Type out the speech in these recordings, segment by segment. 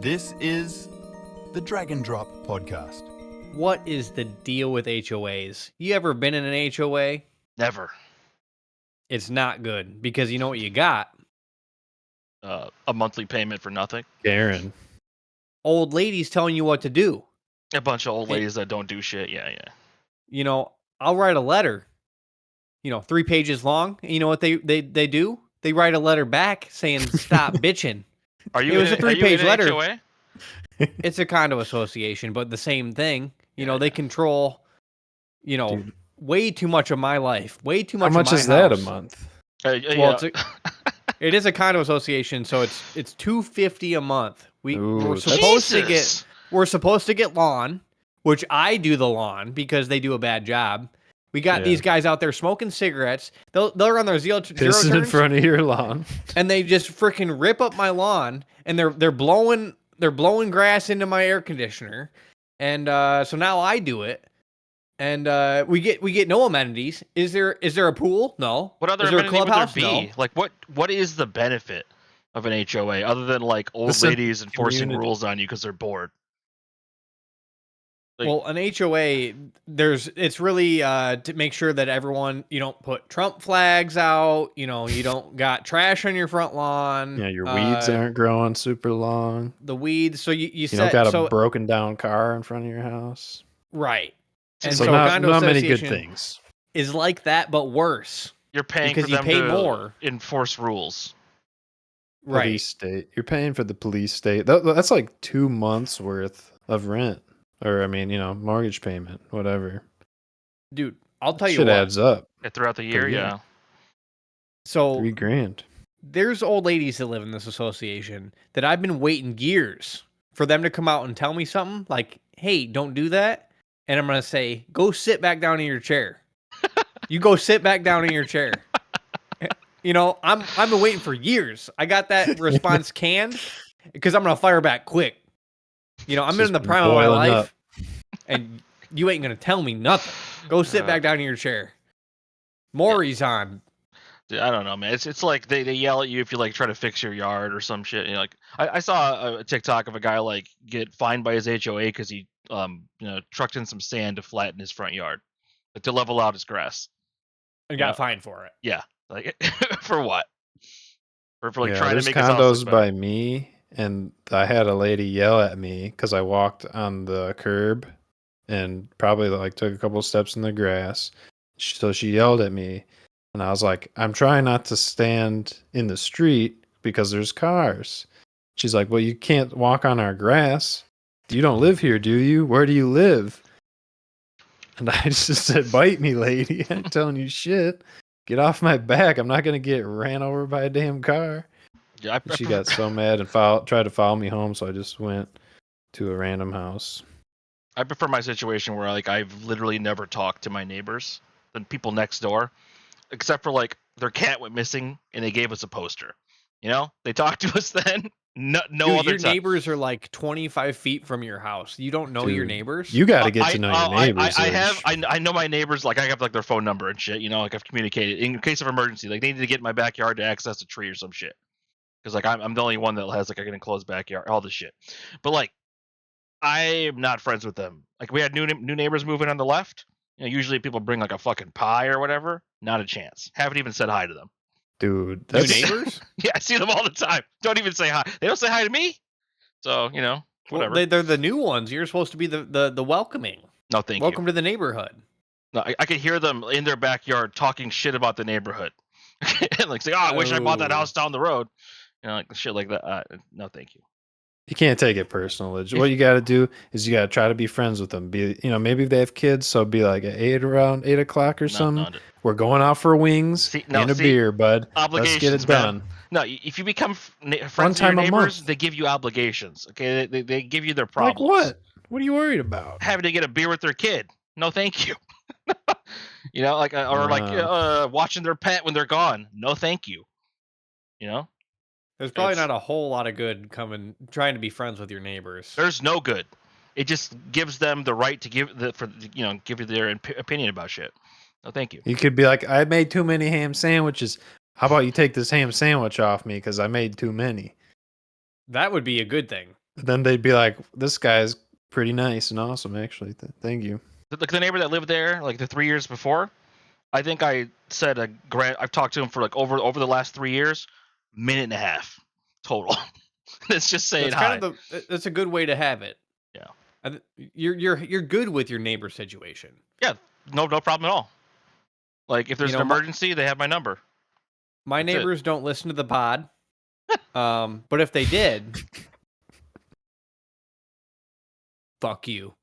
This is the Dragon Drop Podcast. What is the deal with HOAs? You ever been in an HOA? Never. It's not good because you know what you got? A monthly payment for nothing. Garen. Old ladies telling you what to do. A bunch of old ladies that don't do shit. Yeah. You know, I'll write a letter, 3 pages long. And you know what they do? They write a letter back saying, stop bitching. It was a 3-page letter. HOA? It's a condo association, but the same thing. They control, Dude. way too much of my life. Way too much How much of my is that a house. month? Well, it is a condo association, so it's $250 a month. We're supposed to get lawn, which I do the lawn because they do a bad job. We got these guys out there smoking cigarettes. They'll run their zero Pissing in front of your lawn, and they just freaking rip up my lawn, and they're blowing grass into my air conditioner, and so now I do it. And we get no amenities. Is there a pool? No. What other amenity would there be? No. Like what is the benefit of an HOA other than like old ladies enforcing rules on you because they're bored? Well, an HOA, it's really to make sure that everyone, you don't put Trump flags out. You don't got trash on your front lawn. Yeah, your weeds aren't growing super long. The weeds, so you don't got a broken down car in front of your house. Right. And so not many good things. Is like that, but worse. You're paying because for them you pay to more. Enforce rules. Right. Police state. You're paying for the police state. That's like 2 months worth of rent. Or, mortgage payment, whatever. Dude, I'll tell you what. Shit adds up. Throughout the year, yeah. So $3,000. There's old ladies that live in this association that I've been waiting years for them to come out and tell me something like, hey, don't do that. And I'm going to say, go sit back down in your chair. You go sit back down in your chair. I've been waiting for years. I got that response canned because I'm going to fire back quick. I'm in the prime of my life, and you ain't going to tell me nothing. Go sit back down in your chair. Maury's on. Dude, I don't know, man. It's like they yell at you if you try to fix your yard or some shit. I saw a TikTok of a guy get fined by his HOA because he trucked in some sand to flatten his front yard, to level out his grass. And got fined for it. Yeah, for what? For trying to make condos by me. And I had a lady yell at me because I walked on the curb and probably took a couple steps in the grass. So she yelled at me, and I was like, I'm trying not to stand in the street because there's cars. She's like, well, you can't walk on our grass. You don't live here, do you? Where do you live? And I just said, bite me, lady. I'm telling you shit. Get off my back. I'm not going to get ran over by a damn car. Yeah, she got so mad and tried to follow me home, so I just went to a random house. I prefer my situation where I've literally never talked to my neighbors, the people next door, except for their cat went missing and they gave us a poster. They talked to us then. No Dude, other your time. Neighbors are 25 feet from your house. You don't know your neighbors? You got to get to know your neighbors. I know my neighbors. I have their phone number and shit. I've communicated in case of emergency. They need to get in my backyard to access a tree or some shit. Because I'm the only one that has an enclosed backyard, all this shit. But I'm not friends with them. We had new neighbors moving on the left. Usually people bring a fucking pie or whatever. Not a chance. Haven't even said hi to them. Dude, that's new neighbors. Yeah, I see them all the time. Don't even say hi. They don't say hi to me. So whatever. Well, they're the new ones. You're supposed to be the welcoming. No, thank you. Welcome to the neighborhood. No, I could hear them in their backyard talking shit about the neighborhood. Say, I wish I bought that house down the road. Shit like that. No, thank you. You can't take it personal. What you got to do is you got to try to be friends with them. Maybe if they have kids, so be around 8 o'clock or something. We're going out for wings and a beer, bud. Let's get it done. No, if you become friends with your neighbors, they give you obligations. Okay, they give you their problems. Like what? What are you worried about? Having to get a beer with their kid. No, thank you. Watching their pet when they're gone. No, thank you. There's probably not a whole lot of good trying to be friends with your neighbors. There's no good. It just gives them the right to give you their opinion about shit. No, thank you. You could be like, I made too many ham sandwiches. How about you take this ham sandwich off me because I made too many? That would be a good thing. Then they'd be like, "This guy's pretty nice and awesome, actually. Thank you." The neighbor that lived there, like the 3 years before, I think I said I've talked to him for like over the last 3 years, minute and a half total. It's just saying hi. That's a good way to have it. Yeah. You're good with your neighbor situation. Yeah, no problem at all. Like if there's an know, emergency, they have my number. My That's it. neighbors don't listen to the pod. But if they did, fuck you.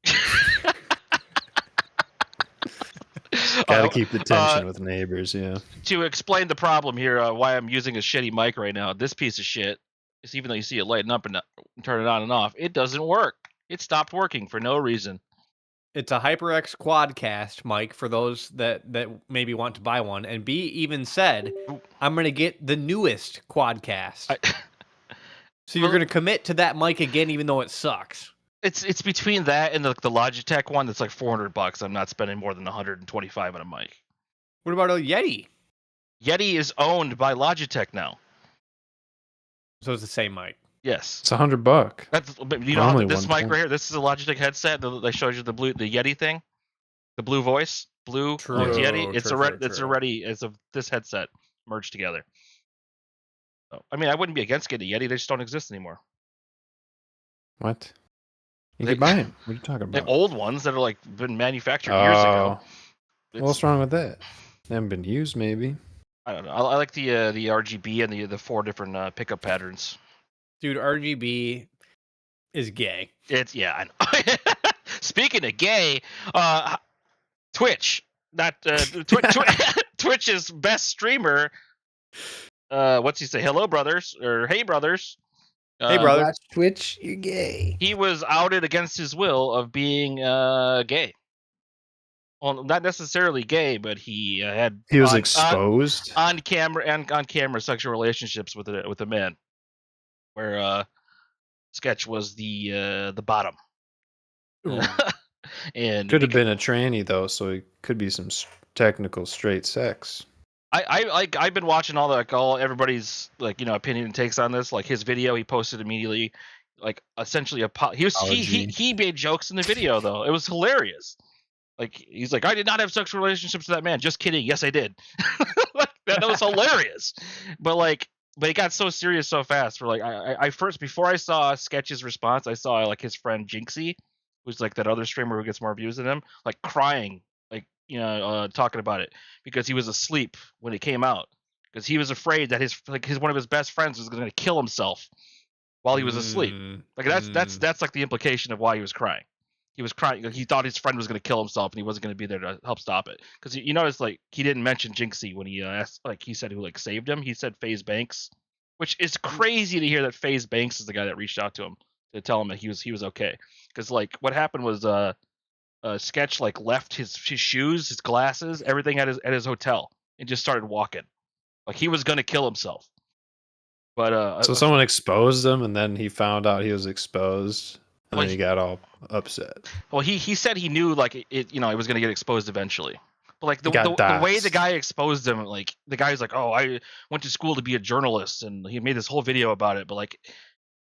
Gotta keep the tension with neighbors, yeah. To explain the problem here, why I'm using a shitty mic right now, this piece of shit, is even though you see it lighten up and turn it on and off, it doesn't work. It stopped working for no reason. It's a HyperX Quadcast mic for those that maybe want to buy one. And B even said, I'm going to get the newest Quadcast. So you're going to commit to that mic again, even though it sucks. It's between that and the Logitech one that's like $400. I'm not spending more than $125 on a mic. What about a Yeti? Yeti is owned by Logitech now. So it's the same mic. Yes. It's $100. That's this mic right here. This is a Logitech headset that shows you the Yeti thing, the blue voice, blue Yeti. This headset merged together. So, I mean, I wouldn't be against getting a Yeti. They just don't exist anymore. What? You could buy them. What are you talking about? The old ones that are like been manufactured years ago. What's wrong with that? They haven't been used, maybe. I don't know. I like the RGB and the 4 different pickup patterns. Dude, RGB is gay. I know. Speaking of gay, Twitch, Twitch's best streamer. What's he say? Hello, brothers, or hey, brothers. Hey, brother. Watch Twitch, you're gay. He was outed against his will of being gay. Well, not necessarily gay, but he was exposed on camera sexual relationships with a man, where Sketch was the bottom. And could have been a tranny though, so it could be some technical straight sex. I've been watching all everybody's opinion and takes on this. Like his video, he posted immediately, like essentially he made jokes in the video though. It was hilarious. Like he's like, I did not have sexual relationships with that man. Just kidding. Yes, I did. that was hilarious. But it got so serious so fast. For I first, before I saw Sketch's response, I saw like his friend Jinxie, who's like that other streamer who gets more views than him, like crying, talking about it because he was asleep when it came out because he was afraid that his one of his best friends was going to kill himself while he was asleep. Like that's like the implication of why he was crying. He was crying. He thought his friend was going to kill himself and he wasn't going to be there to help stop it. Because you notice he didn't mention Jinxie when he asked, he said who saved him. He said FaZe Banks, which is crazy to hear that FaZe Banks is the guy that reached out to him to tell him that he was okay. Because what happened was Sketch left his shoes, his glasses, everything at his hotel and just started walking. Like he was going to kill himself. But so someone exposed him and then he found out he was exposed. And then he got all upset. Well, he said he knew it was going to get exposed eventually. But the way the guy exposed him, the guy's like, oh, I went to school to be a journalist, and he made this whole video about it. But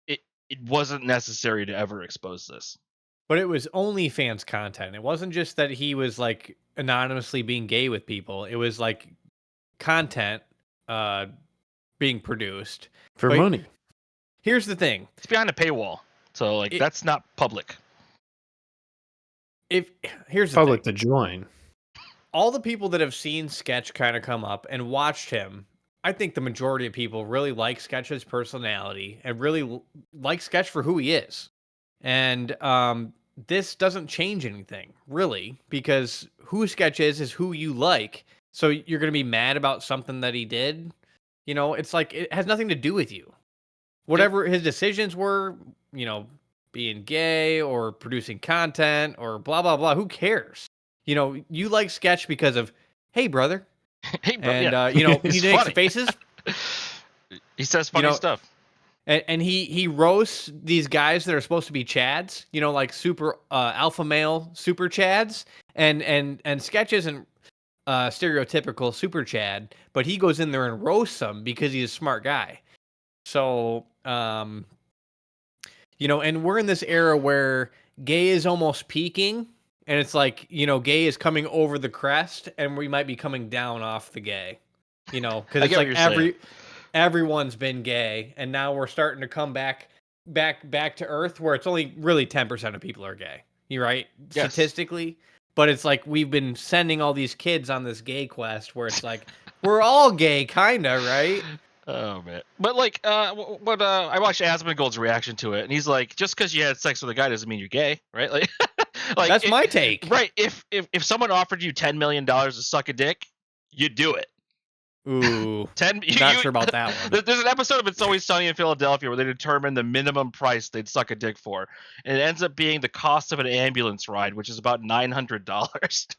it wasn't necessary to ever expose this. But it was OnlyFans content. It wasn't just that he was anonymously being gay with people. It was content being produced for money. Here's the thing: it's behind a paywall. So that's not public. Here's the public thing. To join. All the people that have seen Sketch kind of come up and watched him, I think the majority of people really like Sketch's personality and really like Sketch for who he is. And this doesn't change anything, really, because who Sketch is who you like. So you're going to be mad about something that he did? It's it has nothing to do with you. Whatever his decisions were, being gay or producing content or blah, blah, blah, who cares? You like Sketch because of, hey, brother. Hey, brother. And, yeah. he makes faces. He says funny stuff. And he roasts these guys that are supposed to be Chads, super alpha male super Chads. And Sketch isn't stereotypical super Chad, but he goes in there and roasts them because he's a smart guy. So, You know, and we're in this era where gay is almost peaking, and it's like, you know, gay is coming over the crest, and we might be coming down off the gay. You know, because I it's get what like you're saying. everyone's been gay, and now we're starting to come back to earth where it's only really 10% of people are gay. You're right, Yes. statistically. But it's like we've been sending all these kids on this gay quest where it's like we're all gay, kinda, right? Oh man, but like, I watched Asmongold's reaction to it, and he's like, just because you had sex with a guy doesn't mean you're gay, right? Like, That's my take. Right? If someone offered you $10 million to suck a dick, you'd do it. Ooh, 10. not sure about that one. There's an episode of It's Always Sunny in Philadelphia where they determine the minimum price they'd suck a dick for, and it ends up being the cost of an ambulance ride, which is about $900.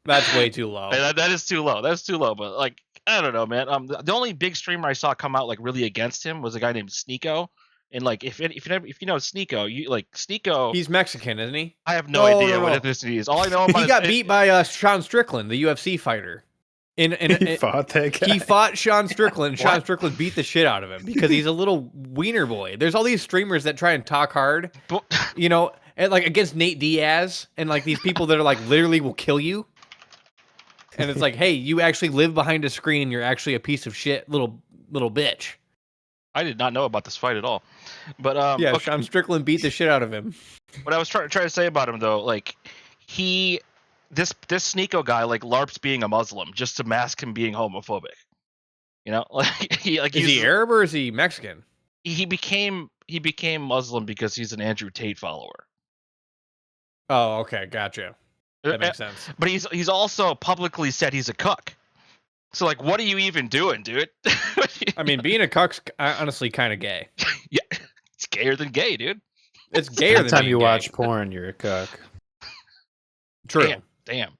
That's way too low. That is too low. That's too low. But like, I don't know, man. The only big streamer I saw come out like really against him was a guy named Sneeko. And like, if you know Sneeko, you like Sneeko. He's Mexican, isn't he? I have no idea what ethnicity he is. All I know about he got beat by Sean Strickland, the UFC fighter. He fought that guy. He fought Sean Strickland. Sean Strickland beat the shit out of him because he's a little wiener boy. There's all these streamers that try and talk hard, you know, and like against Nate Diaz and like these people that are like literally will kill you. And it's like, hey, you actually live behind a screen. You're actually a piece of shit, little bitch. I did not know about this fight at all. But yeah, okay. Sean Strickland beat the shit out of him. What I was trying to say about him though, like this Sneeko guy like LARPs being a Muslim just to mask him being homophobic. You know, like is he Arab or is he Mexican? He became Muslim because he's an Andrew Tate follower. Oh, okay, gotcha. That makes sense. But he's also publicly said he's a cuck. So like, what are you even doing, dude? I mean, being a cuck's honestly kind of gay. Yeah, it's gayer than gay, dude. It's gayer than Anytime you gay. watch porn, you're a cuck. True. Damn.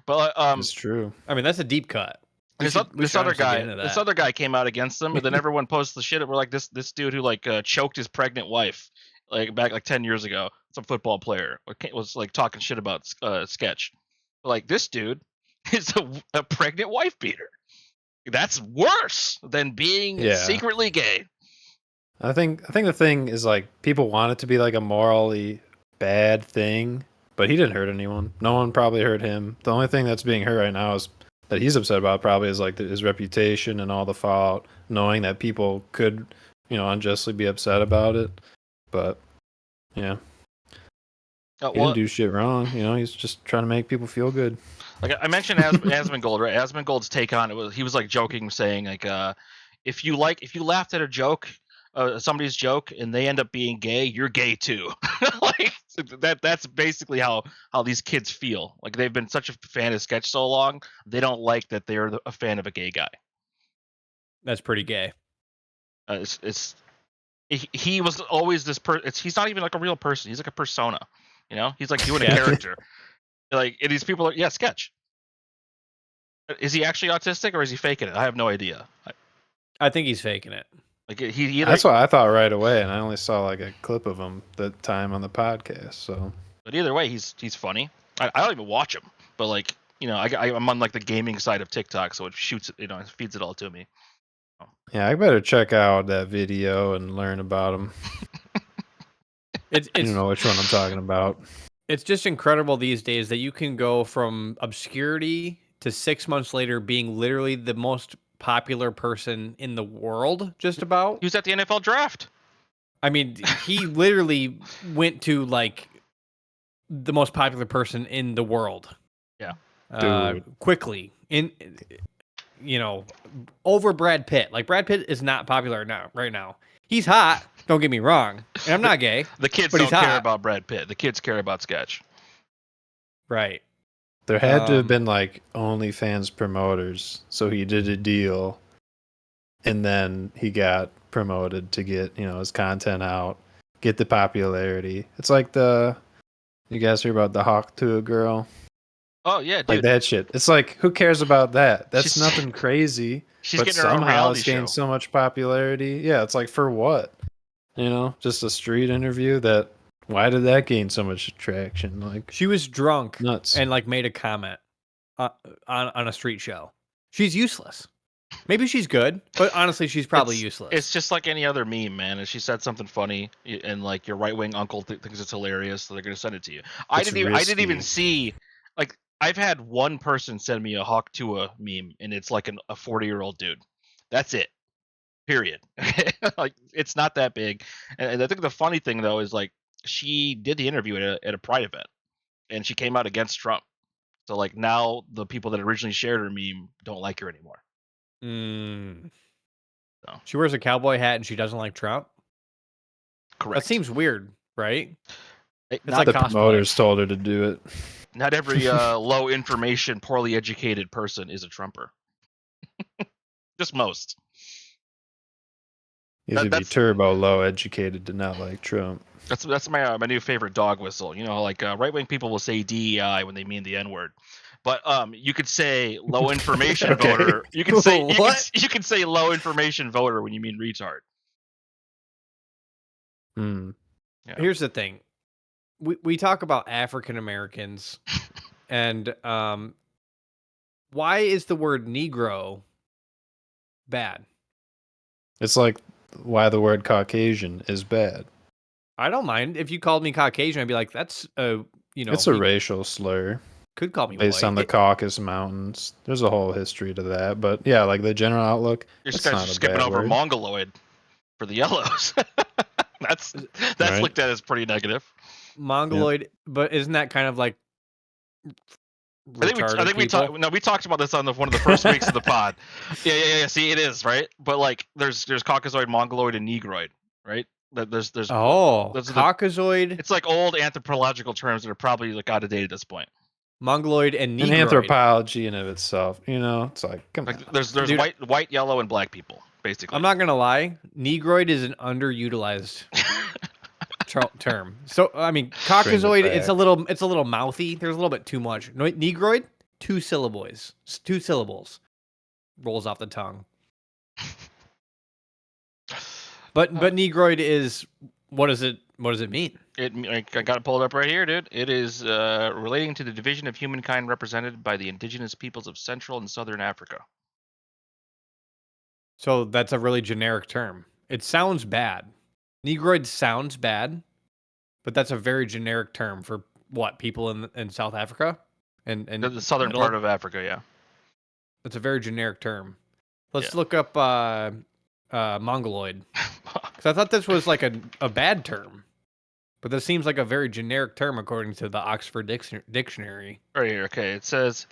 But it's true. I mean, that's a deep cut. This other guy came out against them, and then everyone posts the shit. And we're like, this dude who like choked his pregnant wife like back like 10 years ago. Some football player was like talking shit about Sketch. Like, this dude is a pregnant wife beater. That's worse than being secretly gay. I think the thing is like people want it to be like a morally bad thing, but he didn't hurt anyone. No one probably hurt him. The only thing that's being hurt right now is that he's upset about probably is like his reputation and all the fallout, knowing that people could, you know, unjustly be upset about it. But yeah. He didn't do shit wrong, you know. He's just trying to make people feel good. Like I mentioned, Asmongold, right? Asmongold's take on it was he was like joking, saying like, if you laughed at a joke, somebody's joke, and they end up being gay, you're gay too. Like that's basically how these kids feel. Like they've been such a fan of Sketch so long, they don't like that they're a fan of a gay guy. That's pretty gay. He was always this he's not even like a real person. He's like a persona. You know, he's like doing a character. Like, and these people are Sketch. Is he actually autistic or is he faking it? I have no idea. I think he's faking it. Like that's what I thought right away, and I only saw like a clip of him that time on the podcast. So, but either way, he's funny. I don't even watch him, but like, you know, I'm on like the gaming side of TikTok, so it shoots it, you know, it feeds it all to me. Yeah, I better check out that video and learn about him. I don't know which one I'm talking about. It's just incredible these days that you can go from obscurity to 6 months later being literally the most popular person in the world, just about. He was at the NFL draft. I mean, he literally went to like the most popular person in the world. Yeah. Quickly. You know, over Brad Pitt. Like, Brad Pitt is not popular right now. He's hot. Don't get me wrong. And I'm not gay. The kids don't care about Brad Pitt. The kids care about Sketch. Right. There had to have been like OnlyFans promoters, so he did a deal, and then he got promoted to get, you know, his content out, get the popularity. It's like you guys hear about the Hawk to a girl? Oh yeah, dude. Like that shit. It's like, who cares about that? That's nothing crazy. But somehow it's gained so much popularity. Yeah, it's like, for what? You know, just a street interview why did that gain so much traction? Like, she was drunk nuts and like made a comment on a street show. She's useless. Maybe she's good, but honestly, she's probably useless. It's just like any other meme, man. If she said something funny, and like your right wing uncle thinks it's hilarious, so they're gonna send it to you. I didn't even see, like, I've had one person send me a Hawk Tuah meme, and it's like a 40-year-old dude. That's it. Period. Like, it's not that big. And I think the funny thing though is, like, she did the interview at a Pride event, and she came out against Trump. So like, now the people that originally shared her meme don't like her anymore. So. She wears a cowboy hat and she doesn't like Trump. Correct. That seems weird, right? It's not like the cosplay. promoters told her to do it. Not every low information, poorly educated person is a Trumper. Just most. You have to be turbo low educated to not like Trump. That's my new favorite dog whistle. You know, like, right wing people will say DEI when they mean the N word, but you could say low information Okay. voter. You can say What? you can say low information voter when you mean retard. Yeah. Here's the thing. We talk about African Americans and why is the word Negro bad? It's like why the word Caucasian is bad. I don't mind. If you called me Caucasian, I'd be like, that's It's a racial slur could call me based white. on the Caucasus Mountains. There's a whole history to that, but yeah, like the general outlook. You're It's just not a skipping bad over word. Mongoloid for the yellows. that's Right. looked at as pretty negative. Mongoloid, but isn't that kind of like I think we talked about this on one of the first weeks of the pod. Yeah. See, it is, right? But like, there's Caucasoid, Mongoloid, and Negroid, right? There's Caucasoid. It's like old anthropological terms that are probably like out of date at this point. Mongoloid and Negroid. And anthropology in of itself, it's like, come on. There's Dude, white, yellow, and black people, basically. I'm not gonna lie, Negroid is an underutilized term. So I mean, Caucasoid, it's a little mouthy. There's a little bit too much. Negroid, 2 syllables. 2 syllables. Rolls off the tongue. But Negroid is, what does it mean? I got it pulled up right here, dude. It is relating to the division of humankind represented by the indigenous peoples of Central and Southern Africa. So that's a really generic term. It sounds bad. Negroid sounds bad, but that's a very generic term for what, people in South Africa and The southern part of Africa, yeah. That's a very generic term. Let's look up Mongoloid, because I thought this was like a bad term, but this seems like a very generic term according to the Oxford Dictionary. Right here, okay. It says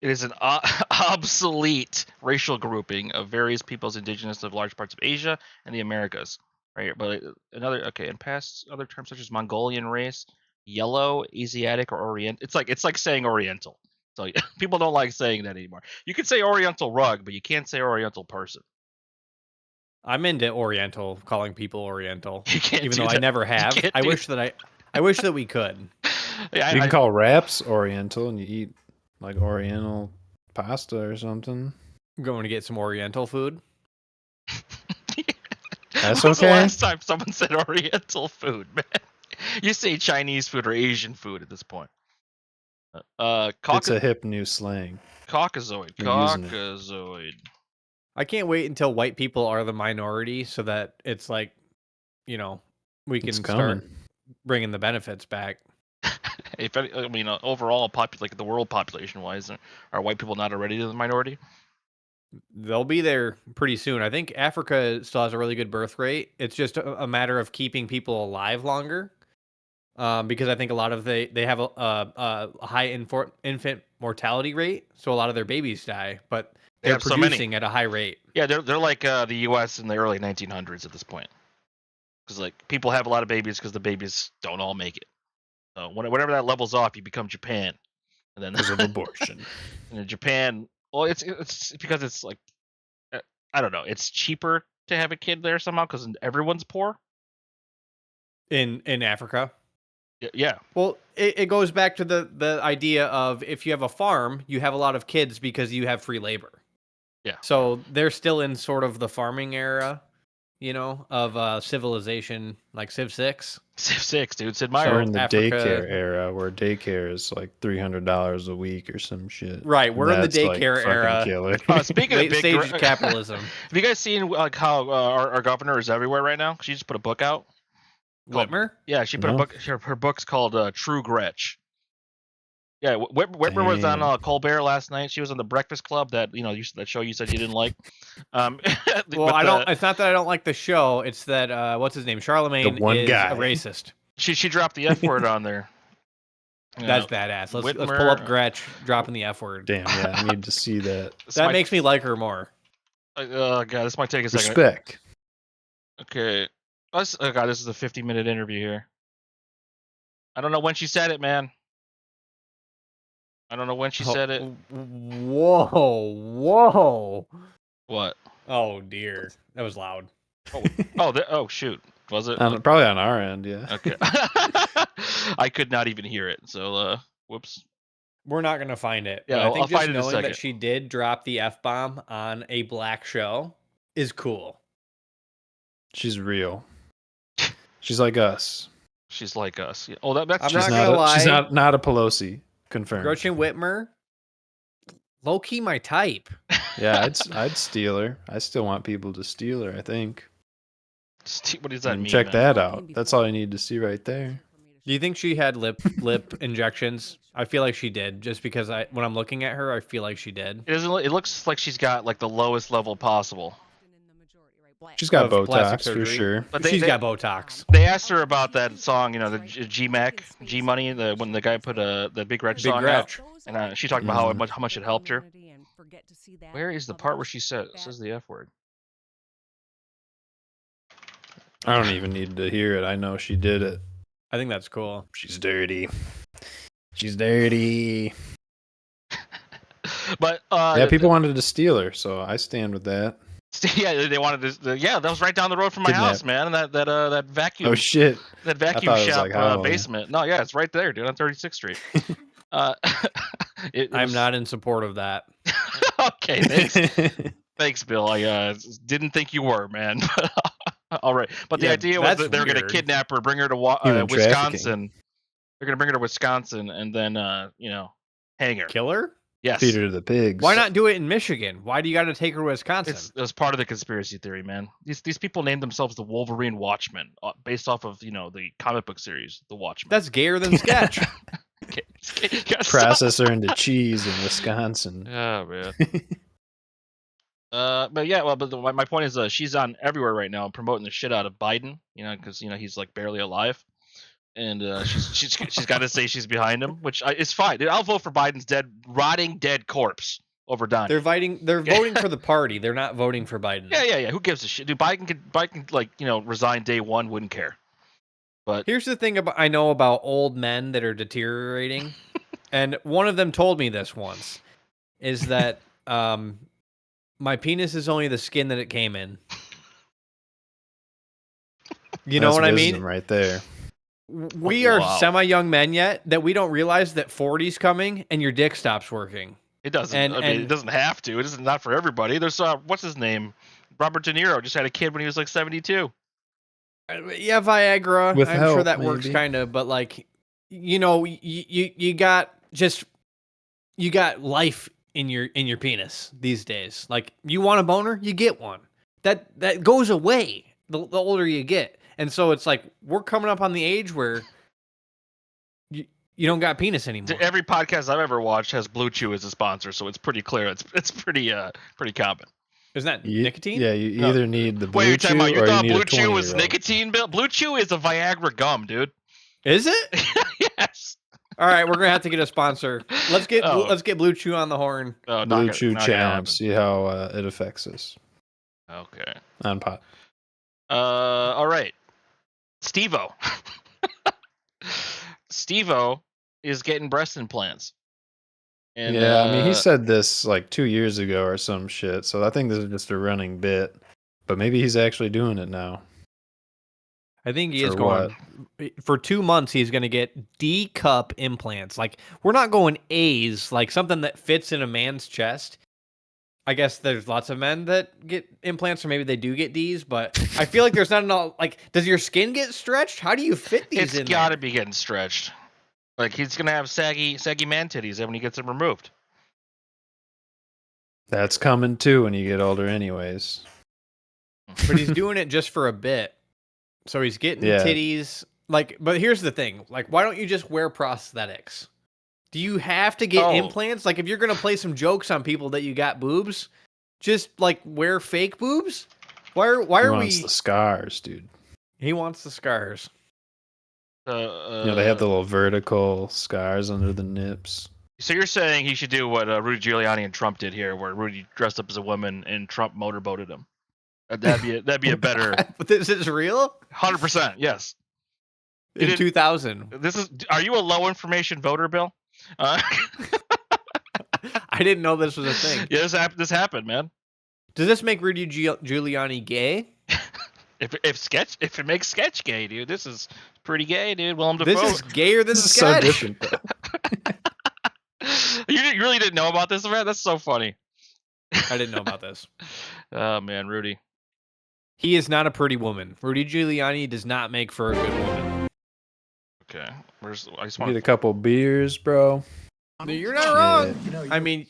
it is an obsolete racial grouping of various peoples indigenous of large parts of Asia and the Americas. Right here, but and past other terms such as Mongolian race, yellow, Asiatic, or Orient. It's like saying Oriental. So people don't like saying that anymore. You can say Oriental rug, but you can't say Oriental person. I'm into Oriental, calling people Oriental, You can't even do though I that. never have. I wish that we could. Yeah, You can call wraps Oriental, and you eat like Oriental pasta or something. I'm going to get some Oriental food. That's When's okay. the last time someone said Oriental food, man? You say Chinese food or Asian food at this point. It's a hip new slang. Caucasoid. You're using it. Caucasoid. I can't wait until white people are the minority, so that it's like, we can It's start coming. bringing the benefits back. Overall, like the world population wise, are white people not already the minority? They'll be there pretty soon. I think Africa still has a really good birth rate. It's just a matter of keeping people alive longer, because I think a lot of they have a high infant mortality rate, so a lot of their babies die, but they're have so many. producing at a high rate. Yeah, they're like the U.S. in the early 1900s at this point, because like people have a lot of babies because the babies don't all make it. So whenever that levels off, you become Japan, and then Because of abortion. and in Japan, well, it's because it's like, I don't know, it's cheaper to have a kid there somehow because everyone's poor. In Africa. Yeah. Well, it goes back to the idea of, if you have a farm, you have a lot of kids because you have free labor. Yeah. So they're still in sort of the farming era, of civilization, like Civ 6. Civ 6, dude. Sid So we're Meier. in the Africa. daycare era where daycare is like $300 a week or some shit. Right, we're in the That's, like, daycare fucking era. Killer. Speaking of Late big stage capitalism. have you guys seen like how our governor is everywhere right now? She just put a book out. Whitmer? Yeah, she put a No. book. Her book's called True Gretch. Yeah, Whitmer was on Damn. Colbert last night. She was on the Breakfast Club. That that show you said you didn't like. Well, but I don't. It's not that I don't like the show. It's that what's his name? Charlemagne The one is guy. a racist. She dropped the F word on there. That's badass. Let's Whitmer- pull up Gretch dropping the F word. Damn, yeah, I need to see that. That makes me like her more. Oh god, this might take a second. Respect. Okay. Oh god, this is a 50-minute interview here. I don't know when she said it, man. I don't know when she said it. Whoa. What? Oh dear, that was loud. Oh shoot. Was it? Probably on our end, yeah. Okay. I could not even hear it. So whoops. We're not gonna find it. Yeah, but I think I'll just find it in a knowing second. that she did drop the F-bomb on a black show is cool. She's real. She's like us. She's like us. Yeah. Oh, that's I'm She's not gonna lie. She's not a Pelosi. Confirmed. Gretchen Whitmer, low key my type. Yeah, I'd steal her. I still want people to steal her, I think. What does that And mean? check man? that out. That's all I need to see right there. Do you think she had lip injections? I feel like she did, just because when I'm looking at her, I feel like she did. It looks like she's got like the lowest level possible. She's got Of plastic Botox for surgery. sure. But She's got Botox. They asked her about that song, the G Mac, G Money, when the guy put the Big Red Big song Gretch. out, and she talked about how much it helped her. Where is the part where she says the F word? I don't even need to hear it. I know she did it. I think that's cool. She's dirty. She's dirty. But Yeah, people wanted to steal her, so I stand with that. yeah, they wanted to. Yeah, that was right down the road from my house, man. And that vacuum. Oh shit! That vacuum thought it was shop like Halloween. basement. No, yeah, it's right there, dude, on 36th Street. I'm not in support of that. Okay, thanks, Bill. I didn't think you were, man. All right, but the Yeah, idea was that's that they were going to weird. kidnap her, bring her to Human Wisconsin. They're going to bring her to Wisconsin and then, hang her. Kill her? Yes. Feed her to the pigs. Why not do it in Michigan? Why do you got to take her to Wisconsin? It was part of the conspiracy theory, man. These people named themselves the Wolverine Watchmen, based off of the comic book series, The Watchmen. That's gayer than Sketch. Okay. Process her into cheese in Wisconsin? Oh man. But yeah, but my point is, she's on everywhere right now, promoting the shit out of Biden. Because he's like barely alive, and she's got to say she's behind him, which is fine. Dude, I'll vote for Biden's rotting dead corpse over Donnie. They're voting for the party. They're not voting for Biden. Yeah. Who gives a shit? Dude, Biden could like resign day one, wouldn't care. But Here's the thing I know about old men that are deteriorating, and one of them told me this once, is that my penis is only the skin that it came in. You know That's what I wisdom mean? right there. We are Wow. semi-young men yet that we don't realize that 40's coming and your dick stops working. it doesn't. And- I mean, and- it doesn't have to. It is not for everybody. There's what's his name? Robert De Niro just had a kid when he was like 72. Yeah, Viagra. With I'm sure help, that works maybe. kind of, but like, you got life in your penis these days. Like, you want a boner, you get one. That goes away the older you get, and so it's like we're coming up on the age where you don't got penis anymore. Every podcast I've ever watched has Blue Chew as a sponsor, so it's pretty clear. It's pretty common. Isn't that You- nicotine? Yeah, you No. either need the Wait, blue you're chew talking about? You or you thought need Blue a Chew was 20-year-old. nicotine, Bill? Blue Chew is a Viagra gum, dude. Is it? Yes. All right, we're gonna have to get a sponsor. Let's get Oh. Blue Chew on the horn. Oh, Blue Chew not gonna challenge. See how it affects us happen. Okay. on pot. All right. Steve-O. Steve-O is getting breast implants. And, Yeah, I mean, he said this like 2 years ago or some shit. So I think this is just a running bit. But maybe he's actually doing it now. I think he For is going for 2 months. He's going to get D cup implants. Like, we're not going A's, like something that fits in a man's chest. I guess there's lots of men that get implants, or maybe they do get D's, but I feel like there's not enough. Like, does your skin get stretched? How do you fit these in It's got to there? be getting stretched. Like he's gonna have saggy man titties when he gets them removed. That's coming too when you get older, anyways. But he's doing it just for a bit. So he's getting Yeah. titties. Like, but here's the thing. Like, why don't you just wear prosthetics? Do you have to get implants? Like, if you're going to play some jokes on people that you got boobs, just, like, wear fake boobs? Why are He we... wants the scars, dude. He wants the scars. You know, they have the little vertical scars under the nips. So you're saying he should do what Rudy Giuliani and Trump did here, where Rudy dressed up as a woman and Trump motorboated him. That'd be a better. This is real? 100%. Yes. In 2000. Are you a low information voter, Bill? I didn't know this was a thing. Yeah, this happened, man. Does this make Rudy Giuliani gay? If it makes Sketch gay, dude, this is pretty gay, dude. Willem Dafoe. This is gayer than This is Sketch. so different, though. You really didn't know about this, man? That's so funny. I didn't know about this. Oh man, Rudy. He is not a pretty woman. Rudy Giuliani does not make for a good woman. Okay, I just Get want a couple beers, bro. You're not wrong. I mean,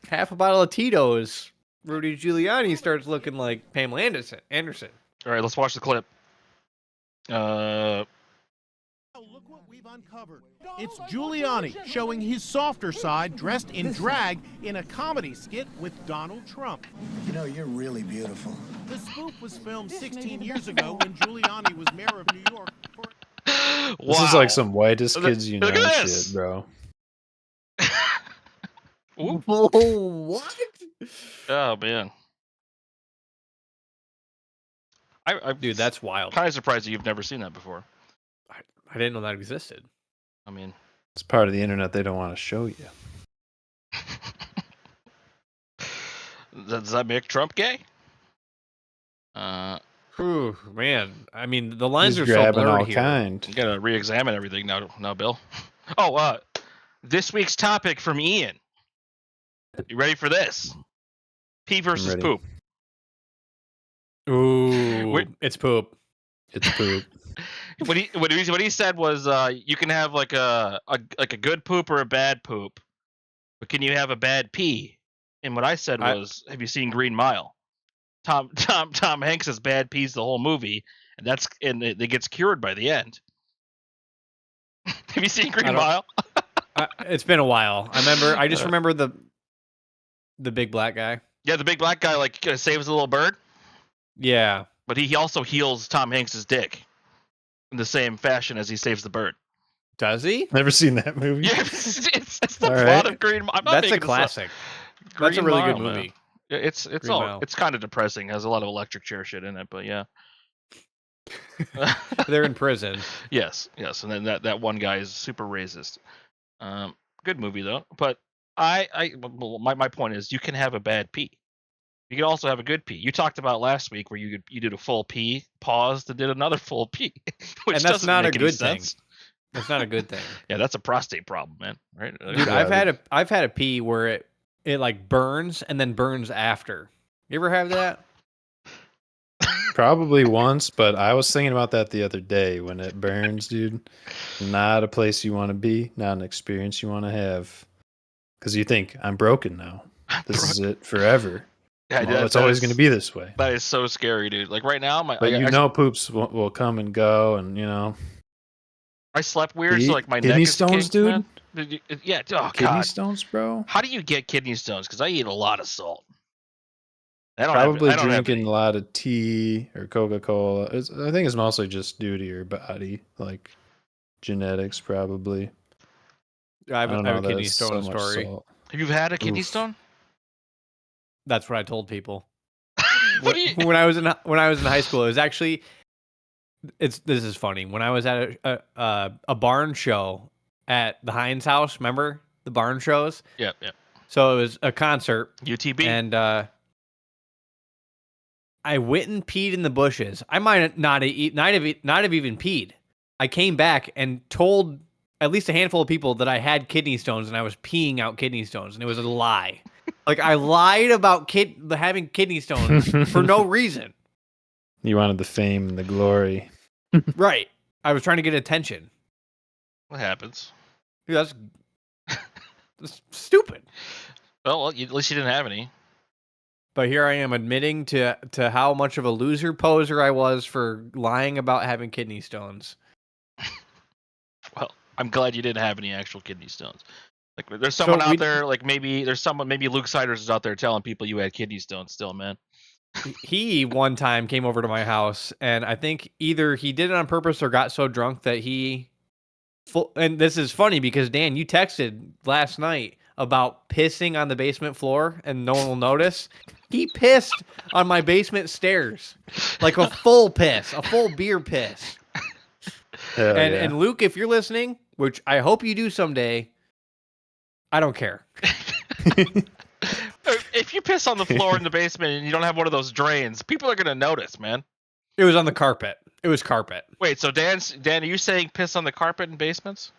half a bottle of Tito's, Rudy Giuliani starts looking like Pamela Anderson. All right, let's watch the clip. Look what we've uncovered. It's Giuliani showing his softer side dressed in drag in a comedy skit with Donald Trump. You know, you're really beautiful. The spoof was filmed 16 years ago when Giuliani was mayor of New York. This is like some whitest Look- kids you know look at this. shit, bro. Ooh. What? Oh man. Dude, that's wild. kind of surprised that you've never seen that before. I didn't know that existed. I mean, It's part of the internet they don't want to show you. does that make Trump gay? Whew, man. I mean, the lines He's are so grabbing blurred all here. kind. You gotta re-examine everything now, Bill. Oh, this week's topic from Ian. You ready for this? Pee versus ready. poop. Ooh, Wait. it's poop. It's poop. What he said was you can have like a good poop or a bad poop, but can you have a bad pee? And what I said was, have you seen Green Mile? Tom Hanks has bad pees the whole movie, and it gets cured by the end. Have you seen Green Mile? It's been a while. I just remember the big black guy. Yeah, the big black guy like saves a little bird, Yeah. but he also heals Tom Hanks's dick in the same fashion as he saves the bird. Does he? Never seen that movie. Yeah, it's the All plot right. of Green Mile. That's a classic. That's a really good movie. Yeah, it's Green Mile. it's kind of depressing. It has a lot of electric chair shit in it, but yeah. They're in prison. Yes, and then that one guy is super racist. Good movie though. But my point is, you can have a bad pee. You can also have a good pee. You talked about last week where you did a full pee, paused, and did another full pee, which And that's doesn't not a make any good sense. thing. That's not a good thing. Yeah, that's a prostate problem, man. Right? Dude, Yeah, I've had a pee where it like burns and then burns after. You ever have that? Probably once, but I was thinking about that the other day. When it burns, dude, not a place you want to be, not an experience you want to have. Because you think, I'm broken now. This is it forever. Yeah, Well, it's always going to be this way. That is so scary, dude. Like right now, But poops will come and go, and I slept weird, Kidney- so like my kidney neck is stones, kinked, dude? man. Yeah. Oh kidney god. stones, bro. How do you get kidney stones? Because I eat a lot of salt. Probably I don't have drinking any. a lot of tea or Coca-Cola. I think it's mostly just due to your body, like genetics, probably. I have don't a know that kidney it's stone so much story. salt. Have you had a kidney Oof. stone? That's what I told people. What do you? When I was in high school, it was actually this is funny. When I was at a barn show at the Heinz house, remember the barn shows? Yeah. So it was a concert, UTB. and I went and peed in the bushes. I might not have even peed. I came back and told at least a handful of people that I had kidney stones and I was peeing out kidney stones, and it was a lie. Like I lied about having kidney stones for no reason. You wanted the fame and the glory. Right. I was trying to get attention. What happens? Dude, that's stupid. Well, at least you didn't have any. But here I am admitting to how much of a loser poser I was for lying about having kidney stones. Well, I'm glad you didn't have any actual kidney stones. Like, there's someone out there, like maybe Luke Siders is out there telling people you had kidney stones still, man. He one time came over to my house, and I think either he did it on purpose or got so drunk that and this is funny because, Dan, you texted last night about pissing on the basement floor and no one will notice. He pissed on my basement stairs. Like a full piss, a full beer piss. And Luke, if you're listening, which I hope you do someday, I don't care. If you piss on the floor in the basement and you don't have one of those drains, people are going to notice, man. It was on the carpet. It was carpet. Wait, so Dan, are you saying piss on the carpet in basements?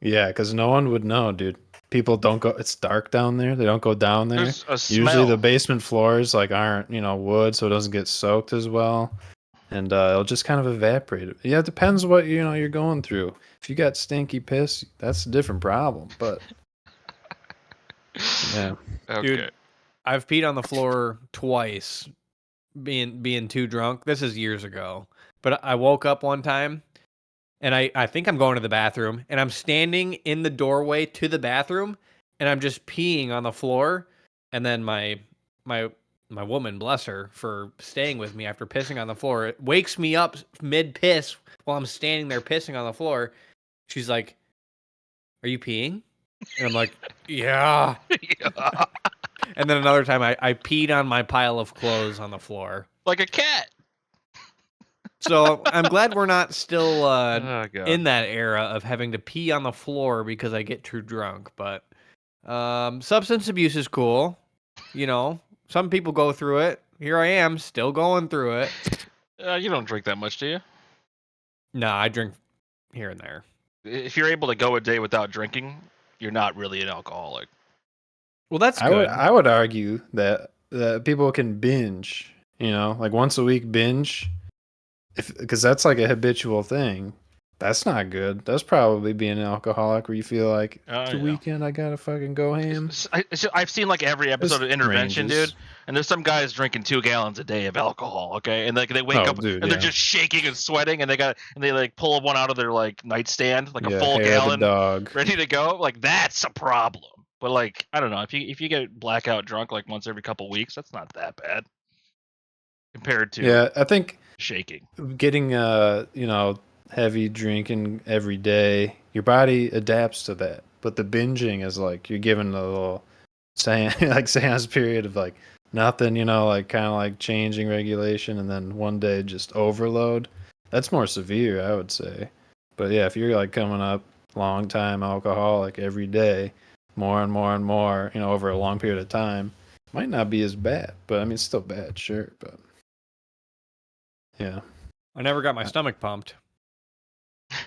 Yeah, because no one would know, dude. People don't go. It's dark down there. They don't go down there. There's a smell. Usually the basement floors aren't wood, so it doesn't get soaked as well, and it'll just kind of evaporate. Yeah, it depends what you're going through. If you got stinky piss, that's a different problem. But yeah, Okay. Dude, I've peed on the floor twice, being too drunk. This is years ago, but I woke up one time, and I think I'm going to the bathroom, and I'm standing in the doorway to the bathroom, and I'm just peeing on the floor, and then my woman, bless her for staying with me after pissing on the floor, it wakes me up mid piss while I'm standing there pissing on the floor. She's like, "Are you peeing?" And I'm like, "Yeah." Yeah. And then another time I peed on my pile of clothes on the floor. Like a cat. So I'm glad we're not still Oh, God. in that era of having to pee on the floor because I get too drunk. But substance abuse is cool. Some people go through it. Here I am, still going through it. You don't drink that much, do you? No, I drink here and there. If you're able to go a day without drinking, you're not really an alcoholic. Well, that's good. I would argue that people can binge. Like once a week binge, because that's like a habitual thing. That's not good. That's probably being an alcoholic where you feel like it's a weekend, I gotta fucking go ham. I've seen like every episode of Intervention, ranges. dude, and there's some guys drinking 2 gallons a day of alcohol, okay, and like they wake up and they're just shaking and sweating, and they like pull one out of their like nightstand, like a full gallon, dog. ready to go. Like that's a problem. But like I don't know, if you get blackout drunk like once every couple weeks, that's not that bad compared to I think shaking. getting heavy drinking every day, your body adapts to that. But the binging is like you're given a little seance period of like nothing, like kind of like changing regulation, and then one day just overload. That's more severe, I would say. But yeah, if you're like coming up long time alcoholic every day, more and more and more, over a long period of time, might not be as bad. But I mean, it's still bad, sure. But yeah, I never got my stomach pumped.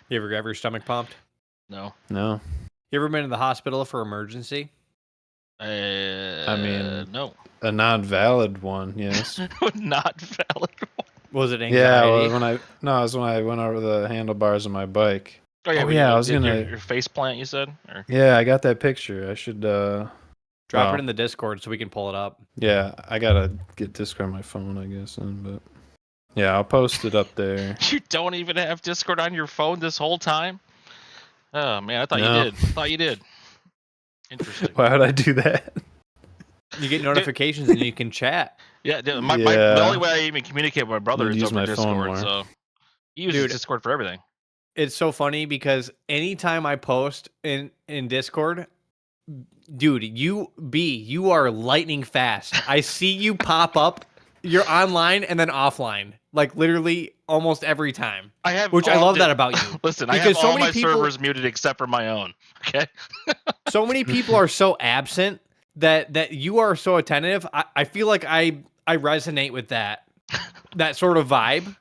You ever have your stomach pumped? No. no. You ever been to the hospital for emergency? I mean, no. A non-valid one, yes. Not valid. Was it Yeah, anxiety? it was when I went over the handlebars of my bike. Oh yeah, Oh, yeah, I was did gonna- your face plant. You said. Or? Yeah, I got that picture. I should Drop well, it in the Discord so we can pull it up. Yeah, I gotta get Discord on my phone, I guess. But yeah, I'll post it up there. You don't even have Discord on your phone this whole time? Oh man, I thought No. you did. I thought you did. Interesting. Why would I do that? You get notifications and you can chat. Yeah, the Yeah. only way I even communicate with my brother Need is to use over my phone Discord. more. So he uses Dude. Discord for everything. It's so funny because anytime I post in Discord, dude, you are lightning fast. I see you pop up. You're online and then offline, like literally almost every time. I have, Which I love that about you. Listen, I Because have so all many my people- servers muted except for my own. Okay. So many people are so absent that you are so attentive. I feel like I resonate with that sort of vibe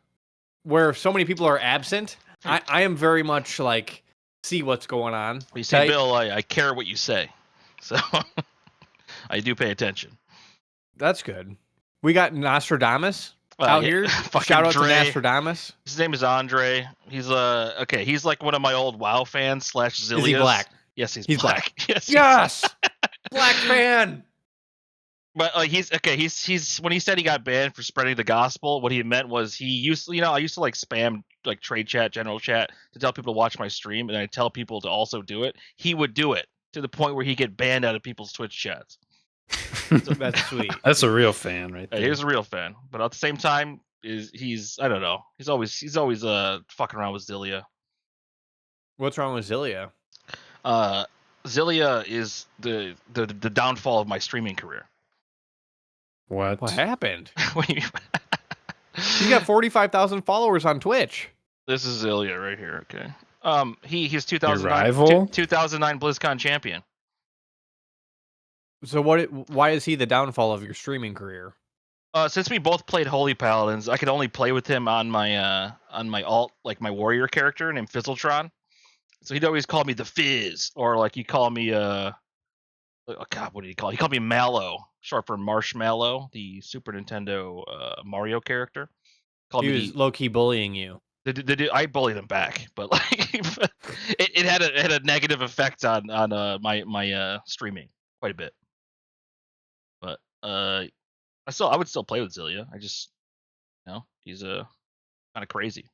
where so many people are absent. I am very much like see what's going on. You see, type. Bill, I care what you say. So I do pay attention. That's good. We got Nostradamus Yeah, out here. fucking Shout out Dre. to Nostradamus. His name is Andre. He's okay. He's like one of my old WoW fans / Zillias. Is he black? Yes, he's black. Yes. Yes, black fan. But he's okay. He's when he said he got banned for spreading the gospel, what he meant was he used, I used to like spam like trade chat, general chat to tell people to watch my stream, and I tell people to also do it. He would do it to the point where he get banned out of people's Twitch chats. So that's sweet. That's a real fan right there. He's a real fan, but at the same time, he's I don't know. He's always fucking around with Zillia. What's wrong with Zillia? Zillia is the downfall of my streaming career. What? What happened? What do you mean? You got 45,000 followers on Twitch. This is Zillia right here. Okay. He's Your 2009 rival? 2009 BlizzCon champion. So why is he the downfall of your streaming career? Since we both played Holy Paladins, I could only play with him on my alt, like my warrior character named Fizzletron. So he'd always call me the Fizz, or like he'd call me oh god, what did he call? He called me Mallow, short for Marshmallow, the Super Nintendo Mario character. He was low key bullying you. I bullied him back, but like it had a negative effect on my streaming quite a bit. But I would still play with Zillia. I just he's kind of crazy.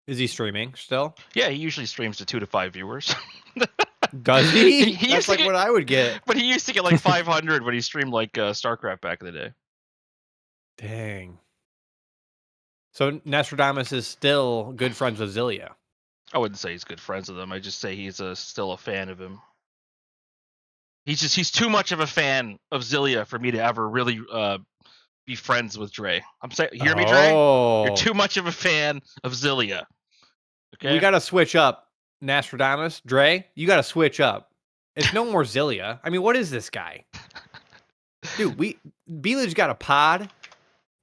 Is he streaming still? Yeah, he usually streams to 2 to 5 viewers. Does he? He That's used to like get- what I would get. But he used to get like 500 when he streamed like StarCraft back in the day. Dang. So Nostradamus is still good friends with Zillia. I wouldn't say he's good friends with him. I just say he's still a fan of him. He's too much of a fan of Zillia for me to ever really be friends with Dre. I'm saying, hear me, Dre? Oh. You're too much of a fan of Zillia. Okay. We got to switch up. Nostradamus, Dre, you got to switch up. It's no more Zillia. I mean, what is this guy? Dude, Beelage got a pod.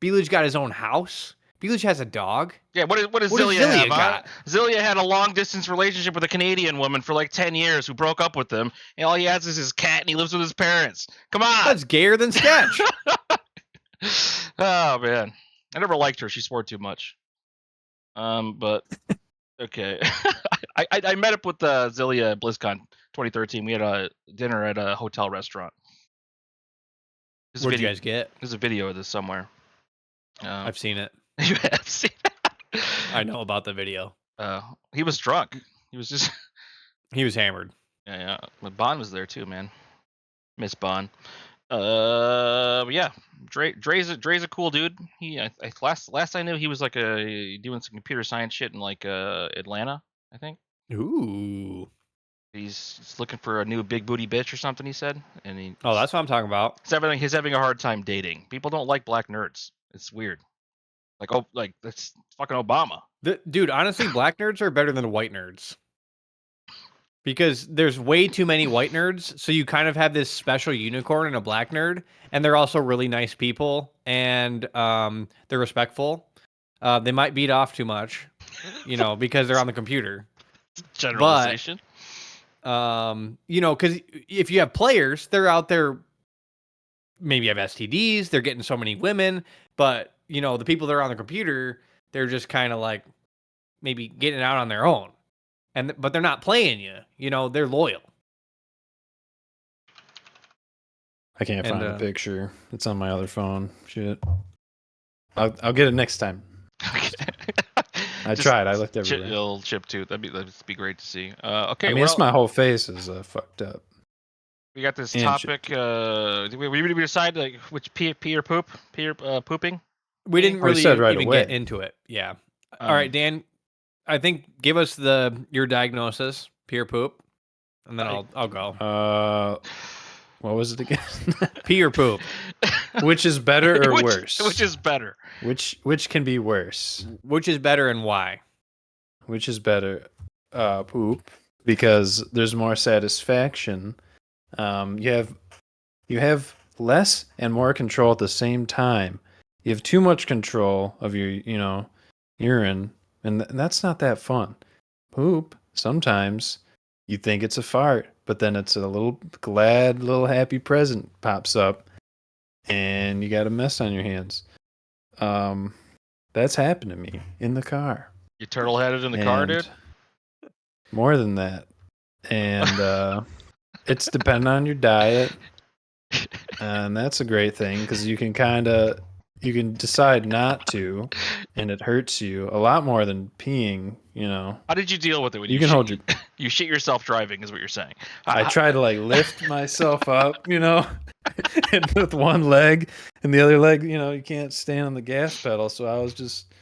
Beelage got his own house. Beelage has a dog. Yeah, what does What does Zillia Zillia have? got? Zillia had a long distance relationship with a Canadian woman for like 10 years who broke up with him, and all he has is his cat and he lives with his parents. Come on. That's gayer than Sketch. Oh man. I never liked her. She swore too much. But okay. I met up with Zillia at BlizzCon 2013. We had a dinner at a hotel restaurant. What'd you guys get? There's a video of this somewhere. I've seen it. You have seen it. I know about the video. He was drunk. He was just He was hammered. yeah. But Bond was there too, man. Miss Bond. Yeah. Dre's a cool dude. Last I knew, he was like doing some computer science shit in like Atlanta, I think. Ooh. He's looking for a new big booty bitch or something. He said, and Oh, that's what I'm talking about. he's having a hard time dating. People don't like black nerds. It's weird. Like that's fucking Obama. Dude, honestly, black nerds are better than white nerds. Because there's way too many white nerds, so you kind of have this special unicorn and a black nerd, and they're also really nice people, and they're respectful. They might beat off too much, because they're on the computer. Generalization. Because if you have players, they're out there, maybe have STDs, they're getting so many women, but, the people that are on the computer, they're just kind of like maybe getting out on their own. But they're not playing you. They're loyal. I can't find a picture. It's on my other phone. Shit. I'll get it next time. I tried. I looked everywhere. Little chip tooth. That'd be great to see. Okay. I mean, it's my whole face is fucked up. We got this And topic. Did we decide like which pee or poop? Pooping? We didn't We really said right even away. get into it. Yeah. All right, Dan. I think give us your diagnosis, pee or poop, and then I'll go. What was it again? Pee or poop? Which is better or worse? Which is better? Which can be worse? Which is better and why? Which is better? Poop, because there's more satisfaction. You have less and more control at the same time. You have too much control of your, urine, and that's not that fun. Poop, sometimes you think it's a fart, but then it's a little glad, little happy present pops up, and you got a mess on your hands. That's happened to me in the car. You turtle headed in the car, And dude? more than that. And it's dependent on your diet. And that's a great thing because you can decide not to, and it hurts you a lot more than peeing, you know. How did you deal with it when You can hold you shit yourself driving is what you're saying. I try to like lift myself up, you know, and with one leg, and the other leg, you know, you can't stand on the gas pedal. So I was just,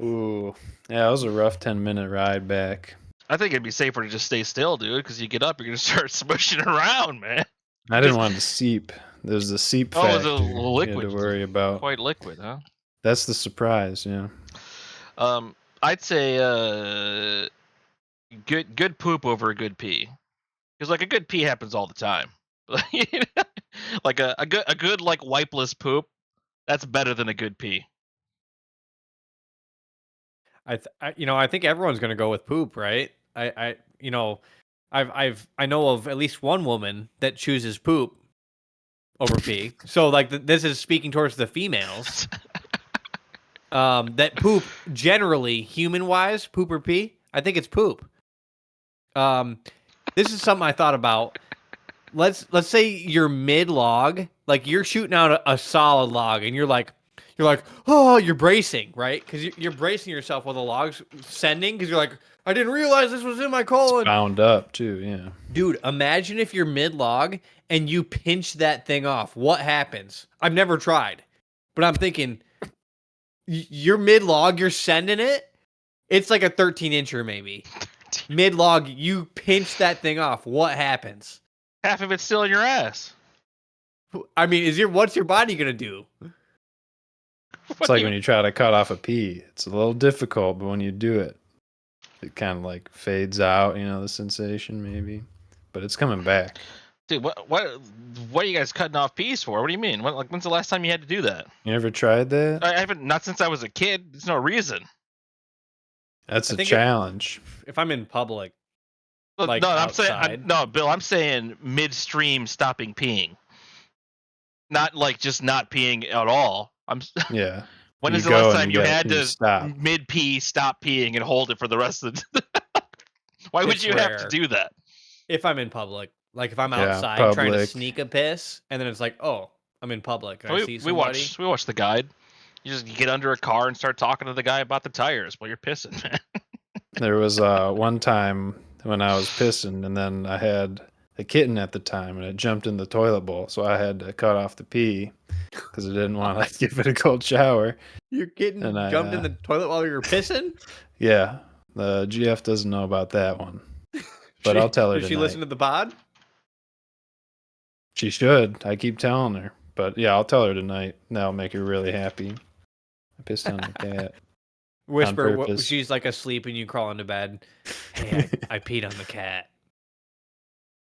ooh, yeah, it was a rough 10-minute ride back. I think it'd be safer to just stay still, dude, because you get up, you're gonna start smushing around, man. I didn't want to seep. There's the seep Oh, it factor was a liquid. you had to worry about. Quite liquid, huh? That's the surprise, yeah. I'd say good poop over a good pee, because like a good pee happens all the time. Like a good like wipeless poop, that's better than a good pee. I think everyone's gonna go with poop, right? I know of at least one woman that chooses poop over pee. So like this is speaking towards the females. That poop generally, human wise, poop or pee. I think it's poop. This is something I thought about. Let's say you're mid log, like you're shooting out a solid log, and you're like, oh, you're bracing, right? Because you're bracing yourself while the log's sending, because you're like, I didn't realize this was in my colon. It's bound up too, yeah. Dude, imagine if you're mid log and you pinch that thing off. What happens? I've never tried, but I'm thinking, you're mid log, you're sending it. It's like a 13-incher maybe. Mid log, you pinch that thing off. What happens? Half of it's still in your ass. I mean, what's your body gonna do? It's like when you try to cut off a pea. It's a little difficult, but when you do it, it kind of like fades out, you know, the sensation maybe. But it's coming back. Dude, what are you guys cutting off peas for? What do you mean? When's the last time you had to do that? You ever tried that? I haven't, not since I was a kid. There's no reason. That's a challenge. If I'm in public, No, like outside. Bill, I'm saying midstream stopping peeing. Not like just not peeing at all. Yeah. When is the last time you had to mid pee stop peeing and hold it for the rest of the Why would you have to do that? If I'm in public. Like if I'm outside trying to sneak a piss, and then it's like, oh, I'm in public. I see somebody. We watch The Guide. You get under a car and start talking to the guy about the tires while you're pissing, man. There was one time when I was pissing, and then I had a kitten at the time, and it jumped in the toilet bowl, so I had to cut off the pee because I didn't want to give it a cold shower. Your kitten jumped in the toilet while you were pissing? Yeah, the GF doesn't know about that one, but I'll tell her. Did she listen to the pod? She should. I keep telling her, but yeah, I'll tell her tonight. That'll make her really happy. I pissed on the cat. Whisper, she's like asleep and you crawl into bed. Hey, I peed on the cat.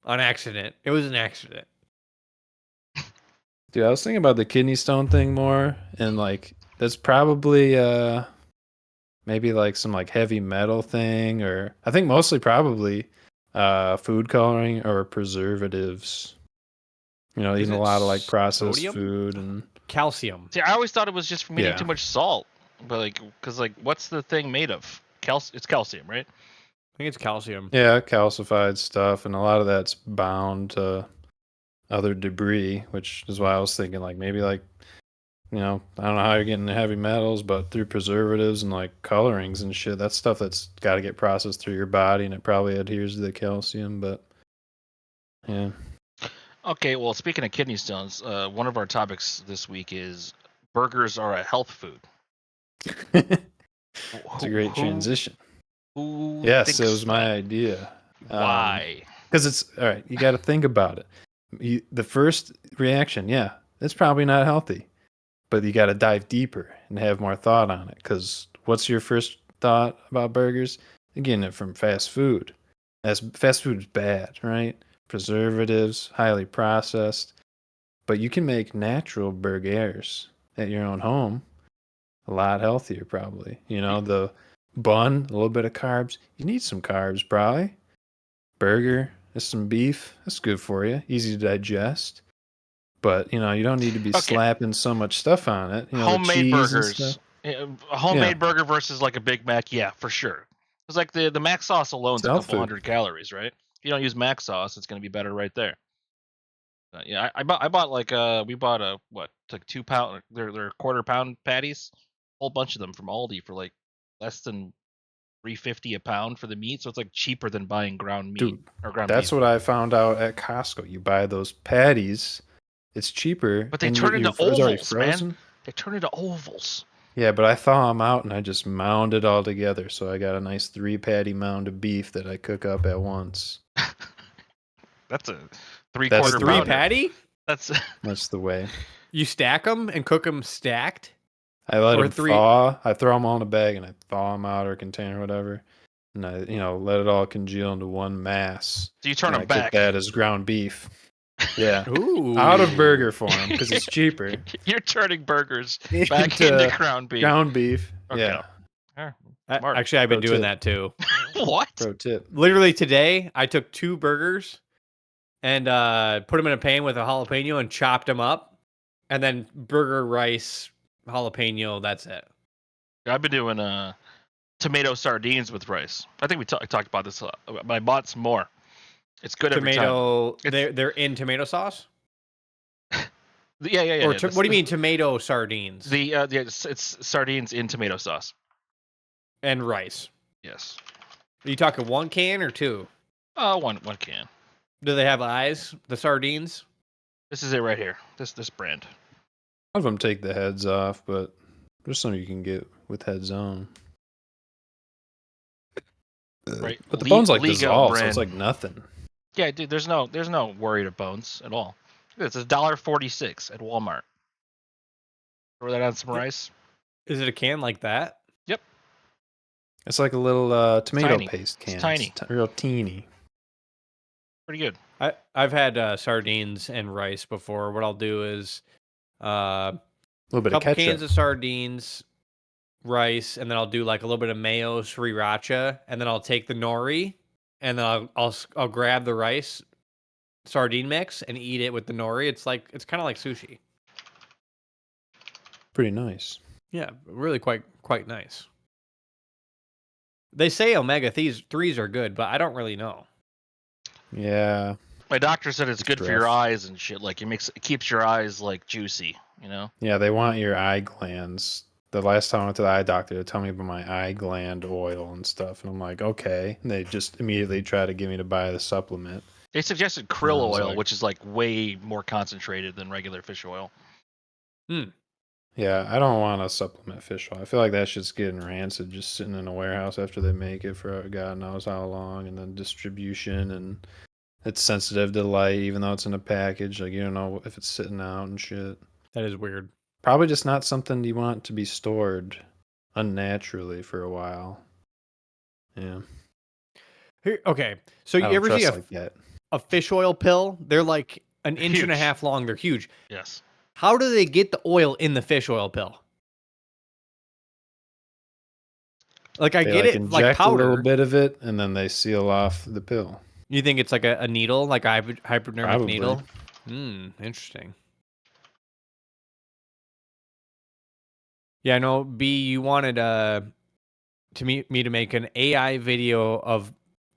On accident. It was an accident. Dude, I was thinking about the kidney stone thing more, and like that's probably maybe like some like heavy metal thing, or I think mostly probably food coloring or preservatives. You know, eating a lot of like processed food and calcium. See, I always thought it was just from eating too much salt, but like, because like, what's the thing made of? It's calcium, right? I think it's calcium. Yeah, calcified stuff, and a lot of that's bound to other debris, which is why I was thinking like maybe like, you know, I don't know how you're getting the heavy metals, but through preservatives and like colorings and shit, that's stuff that's got to get processed through your body, and it probably adheres to the calcium. But yeah. Okay, well, speaking of kidney stones, one of our topics this week is burgers are a health food. It's a great transition. Yes, it was my idea. Why? Because it's all right. You got to think about it. The first reaction, yeah, it's probably not healthy, but you got to dive deeper and have more thought on it. Because what's your first thought about burgers? You're getting it from fast food. Fast food is bad, right? Preservatives, highly processed, but you can make natural burgers at your own home a lot healthier, probably. You know, the bun, a little bit of carbs. You need some carbs, probably. Burger, It's some beef. That's good for you. Easy to digest. But, you don't need to be Okay. slapping so much stuff on it. The Homemade cheese and burgers. stuff. A homemade burger versus like a Big Mac, yeah, for sure. It's like the mac sauce alone's It's a health couple food. hundred calories, right? If you don't use mac sauce, it's going to be better right there. Yeah, I bought like we bought a like 2 pound, they're quarter pound patties, a whole bunch of them from Aldi for like less than $3.50 a pound for the meat, so it's like cheaper than buying ground meat. Dude, or ground that's beef. what I found out at Costco. You buy those patties, it's cheaper. But they and turn into it's already ovals, frozen. man. They turn into ovals. Yeah, but I thaw them out and I just mound it all together. So I got a nice 3-patty mound of beef that I cook up at once. That's a That's 3/4 the Three pounder. patty? That's the way. You stack them and cook them stacked? I let Or them three- thaw. I throw them all in a bag and I thaw them out or container or whatever. And I, let it all congeal into one mass. So you turn And them I cook back. that as ground beef. Yeah. Ooh. Out of burger form because it's cheaper. You're turning burgers back into ground beef. Ground beef. Okay. Yeah. Smart. Actually, I've been Pro doing tip. that too. What? Pro tip. Literally today, I took 2 burgers and put them in a pan with a jalapeno and chopped them up. And then burger, rice, jalapeno, that's it. I've been doing tomato sardines with rice. I think we talked about this, but I bought some more. It's good every time. Tomato, they're in tomato sauce? Yeah. Or what do you mean tomato sardines? It's sardines in tomato sauce. And rice. Yes. Are you talking 1 can or 2? One can. Do they have eyes, the sardines? This is it right here. This brand. A lot of them take the heads off, but there's some you can get with heads on. Right. But the bones like Lego dissolve, so brand. it's like nothing. Yeah, dude. There's no worry to bones at all. It's $1.46 at Walmart. Throw that on some rice. Is it a can like that? Yep. It's like a little tomato tiny. paste can. It's tiny. Real teeny. Pretty good. I've had sardines and rice before. What I'll do is A little bit of couple ketchup. cans of sardines, rice, and then I'll do like a little bit of mayo, sriracha, and then I'll take the nori, and then I'll grab the rice sardine mix and eat it with the nori. It's kind of like sushi. Pretty nice. Yeah, really quite nice. They say omega 3s are good, but I don't really know. Yeah. My doctor said it's good for your rough. eyes and shit. Like it keeps your eyes like juicy. Yeah, they want your eye glands. The last time I went to the eye doctor, they tell me about my eye gland oil and stuff, and I'm like, okay. And they just immediately try to get me to buy the supplement. They suggested krill I was oil, like- which is like way more concentrated than regular fish oil. Yeah, I don't want to supplement fish oil. I feel like that shit's getting rancid, just sitting in a warehouse after they make it for God knows how long, and then distribution, and it's sensitive to light, even though it's in a package. Like you don't know if it's sitting out and shit. That is weird. Probably just not something you want to be stored unnaturally for a while. Yeah, Okay, so I you don't ever see trust like that. a fish oil pill? They're like an inch and a Huge. half long. They're huge. Yes. How do they get the oil in the fish oil pill? Like I They get like it, inject like a powder. little bit of it, and then they seal off the pill. You think it's like a needle, like a hypodermic Probably. needle? Interesting. Yeah, I know. B, you wanted me to make an AI video of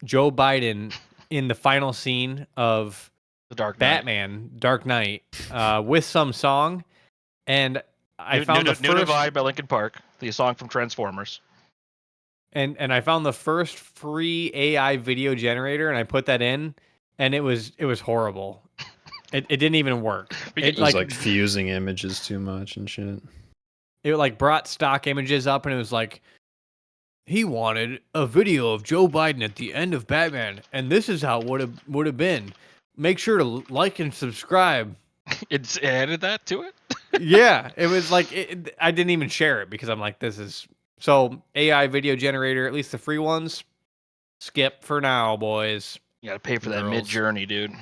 Joe Biden in the final scene of The Dark Knight. Batman Dark Knight with some song, and I New found the New first Divide by Linkin Park, the song from Transformers. and I found the first free AI video generator, and I put that in, and it was horrible. It didn't even work. It It was like fusing images too much and shit. It like brought stock images up, and it was like, he wanted a video of Joe Biden at the end of Batman, and this is how it would have been. Make sure to like and subscribe. It's added that to it. Yeah, it was like I didn't even share it because I'm like, this is so AI video generator. At least the free ones, skip for now, boys. You gotta pay for that Girls. Mid Journey, dude.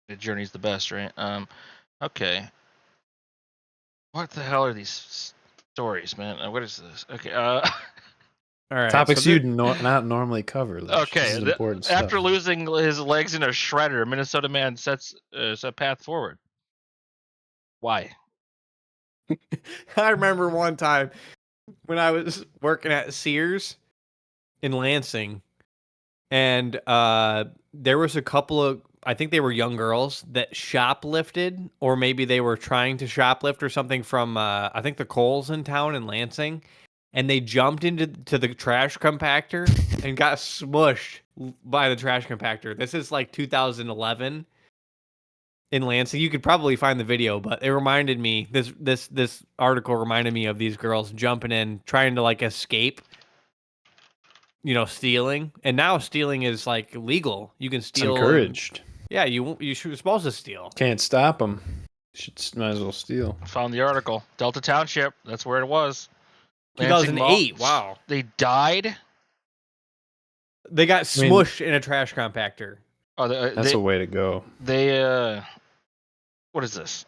Mid Journey's the best, right? Okay. What the hell are these stories, man? What is this? Okay. All right. Topics so you'd not normally cover. Leash. This Okay, is important stuff. after losing his legs in a shredder, Minnesota man sets a path forward. Why? I remember one time when I was working at Sears in Lansing, and there was a couple of, I think they were young girls that shoplifted, or maybe they were trying to shoplift or something from I think the Kohl's in town in Lansing, and they jumped into the trash compactor and got smushed by the trash compactor. This is like 2011 in Lansing. You could probably find the video, but it reminded me, this article reminded me of these girls jumping in, trying to like escape, stealing. And now stealing is like legal. You can It's steal. encouraged. Yeah, you're supposed to steal. Can't stop them. Might as well steal. Found the article. Delta Township. That's where it was. Lansing 2008. Mall. Wow. They died. They got smushed in a trash compactor. Oh, That's a way to go. They what is this?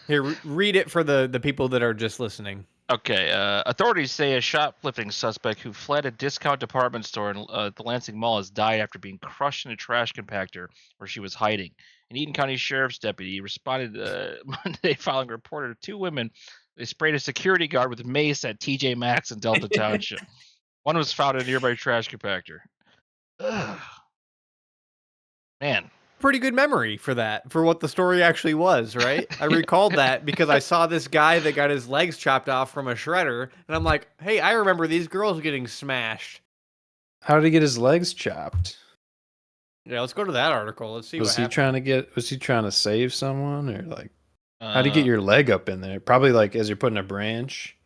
Here, read it for the people that are just listening. Okay, authorities say a shoplifting suspect who fled a discount department store in the Lansing Mall has died after being crushed in a trash compactor where she was hiding. An Eaton County Sheriff's deputy responded Monday following a report of 2 women. They sprayed a security guard with mace at TJ Maxx in Delta Township. One was found in a nearby trash compactor. Ugh. Man. Pretty good memory for that, for what the story actually was, right? I recalled that because I saw this guy that got his legs chopped off from a shredder, and I'm like, hey, I remember these girls getting smashed. How did he get his legs chopped? Yeah, let's go to that article. Let's see Was what he happened. was he trying to save someone, or like how do you get your leg up in there? Probably like as you're putting a branch.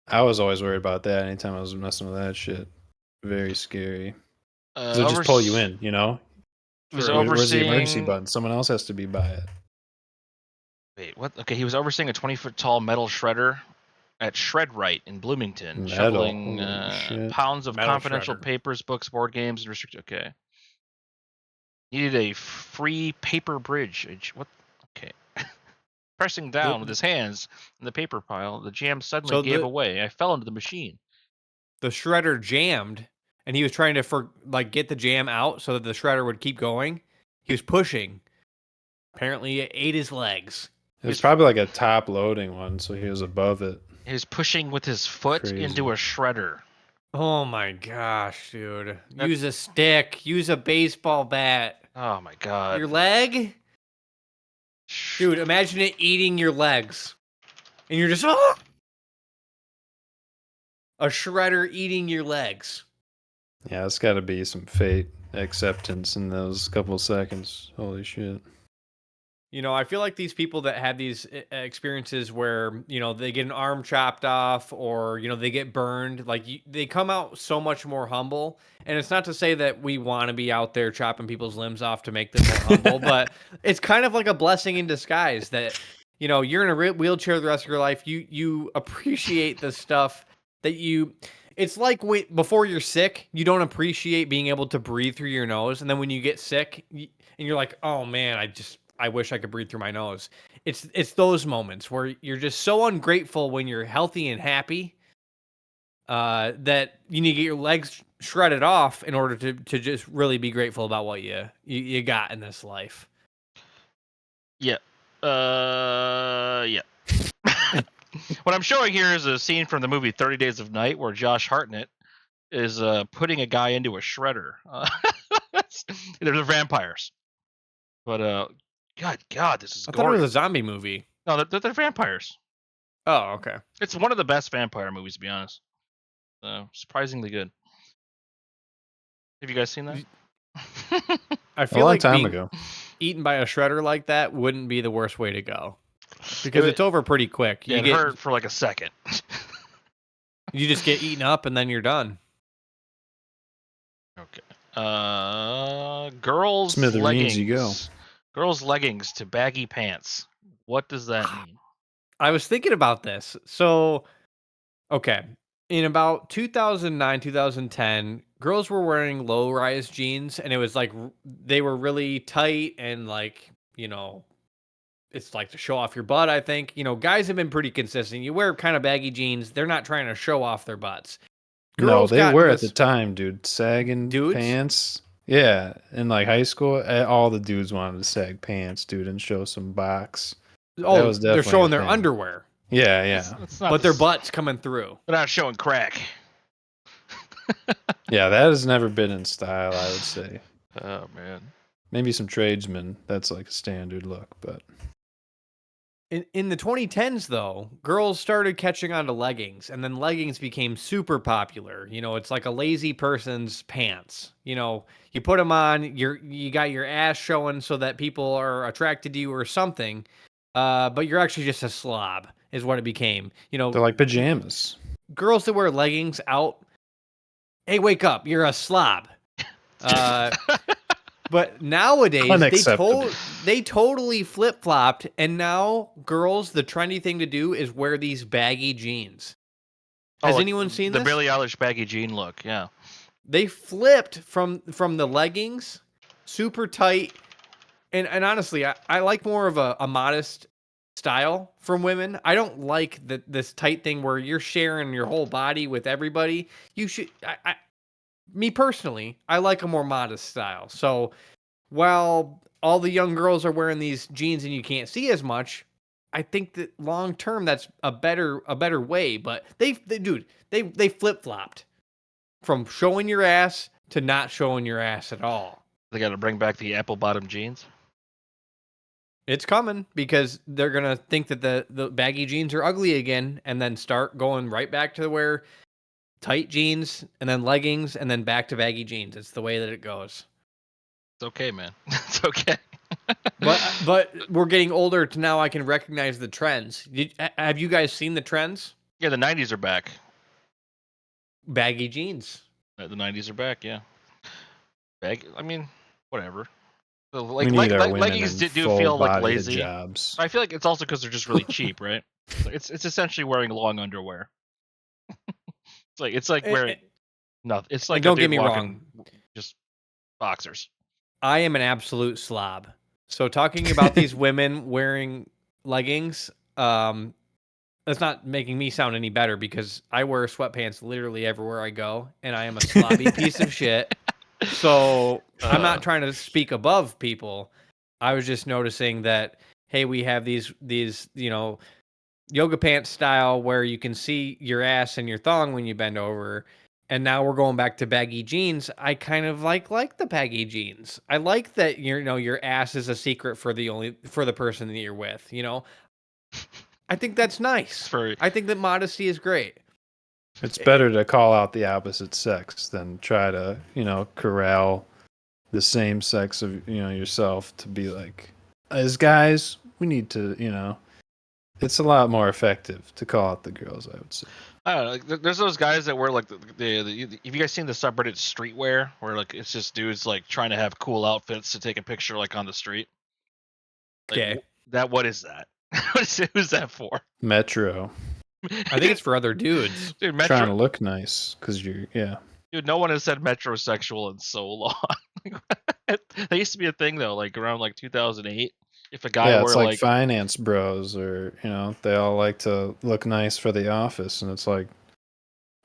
I was always worried about that anytime I was messing with that shit. Very scary. They'll just pull you in, Was Where's the emergency overseeing. button? Someone else has to be by it. Wait, what? Okay, he was overseeing a 20-foot tall metal shredder at Shred Right in Bloomington, Metal, shoveling holy shit. pounds of Metal confidential shredder. papers, books, board games, and restricted. Okay. Needed a free paper bridge. What? Okay. Pressing down with his hands in the paper pile, the jam suddenly gave away. I fell into the machine. The shredder jammed, and he was trying to get the jam out so that the shredder would keep going. He was pushing. Apparently, it ate his legs. It was probably like a top loading one, so he was above it. He was pushing with his foot Crazy. into a shredder. Oh my gosh, dude. Use a stick. Use a baseball bat. Oh my god. Your leg? Dude, imagine it eating your legs. And you're just, oh! A shredder eating your legs. Yeah, it's got to be some fate acceptance in those couple seconds. Holy shit. I feel like these people that have these experiences where, they get an arm chopped off or, they get burned, they come out so much more humble. And it's not to say that we want to be out there chopping people's limbs off to make them more humble, but it's kind of like a blessing in disguise that, you're in a wheelchair the rest of your life. You appreciate the stuff that it's like before you're sick, you don't appreciate being able to breathe through your nose. And then when you get sick and you're like, oh man, I wish I could breathe through my nose. It's those moments where you're just so ungrateful when you're healthy and happy that you need to get your legs shredded off in order to just really be grateful about what you got in this life. Yeah. Yeah. What I'm showing here is a scene from the movie 30 Days of Night where Josh Hartnett is putting a guy into a shredder. They're vampires. But God, this is I gory. thought it was a zombie movie. No, they're vampires. Oh, okay. It's one of the best vampire movies, to be honest. Surprisingly good. Have you guys seen that? I A feel long like time being ago. eaten by a shredder like that wouldn't be the worst way to go. Because it's over pretty quick. Yeah, it hurt for like a second. You just get eaten up and then you're done. Okay. Girls Smithereens leggings. you go. Girls leggings to baggy pants. What does that mean? I was thinking about this. So, okay. In about 2009, 2010, girls were wearing low-rise jeans, and it was like they were really tight and it's like to show off your butt, I think. Guys have been pretty consistent. You wear kind of baggy jeans, they're not trying to show off their butts. Girls they got were this, at the time, dude. Sagging Dudes? pants. Yeah, in like high school, all the dudes wanted to sag pants, dude, and show some box. Oh, was they're definitely showing a their thing. underwear, Yeah, yeah, It's not but their the- butts coming through. They're not showing crack. yeah. That has never been in style, I would say. Oh man. Maybe some tradesmen. That's like a standard look, but In the 2010s, though, girls started catching on to leggings, and then leggings became super popular. You know, it's like a lazy person's pants. You know, you put them on, you got your ass showing so that people are attracted to you or something, but you're actually just a slob, is what it became. You know, they're like pajamas. girls that wear leggings out, hey, wake up, you're a slob. But nowadays, Unacceptable. they totally flip flopped, and now girls, the trendy thing to do is wear these baggy jeans. Has like anyone seen the this? Billie Eilish baggy jean look? Yeah. They flipped from the leggings, super tight, and honestly, I like more of a modest style from women. I don't like this tight thing where you're sharing your whole body with everybody. You should, me personally, I like a more modest style. So while all the young girls are wearing these jeans and you can't see as much, I think that long term that's a better way. But they flip flopped from showing your ass to not showing your ass at all. They got to bring back the apple bottom jeans. It's coming because they're gonna think that the baggy jeans are ugly again, and then start going right back to where tight jeans and then leggings and then back to baggy jeans. It's the way that it goes. It's okay, man. It's okay. But we're getting older to now I can recognize the trends. Have you guys seen the trends? Yeah, the 90s are back. Baggy jeans. The 90s are back, yeah. I mean, whatever. So, We need our women leggings in do feel like full-bodied lazy. jobs. I feel like it's also because they're just really cheap, right? It's essentially wearing long underwear. It's like wearing nothing. It's like And don't a get dude me walking wrong. just boxers. I am an absolute slob. So talking about these women wearing leggings, that's not making me sound any better because I wear sweatpants literally everywhere I go, and I am a slobby piece of shit. So I'm not trying to speak above people. I was just noticing that, hey, we have these yoga pants style where you can see your ass and your thong when you bend over. And now we're going back to baggy jeans. I kind of like the baggy jeans. I like that your ass is a secret for the person that you're with, I think that's nice. I think that modesty is great. It's better to call out the opposite sex than try to, corral the same sex of, yourself to be like, as guys, we need to, it's a lot more effective to call out the girls, I would say. I don't know. Like, there's those guys that wear like have you guys seen the subreddit streetwear where like it's just dudes like trying to have cool outfits to take a picture like on the street? Like, Okay. What is that? Who's that for? Metro. I think it's for other dudes. Dude, Trying to look nice because yeah. Dude, no one has said metrosexual in so long. That used to be a thing though, like around like 2008. If a guy were it's like finance bros or, they all like to look nice for the office. And it's like,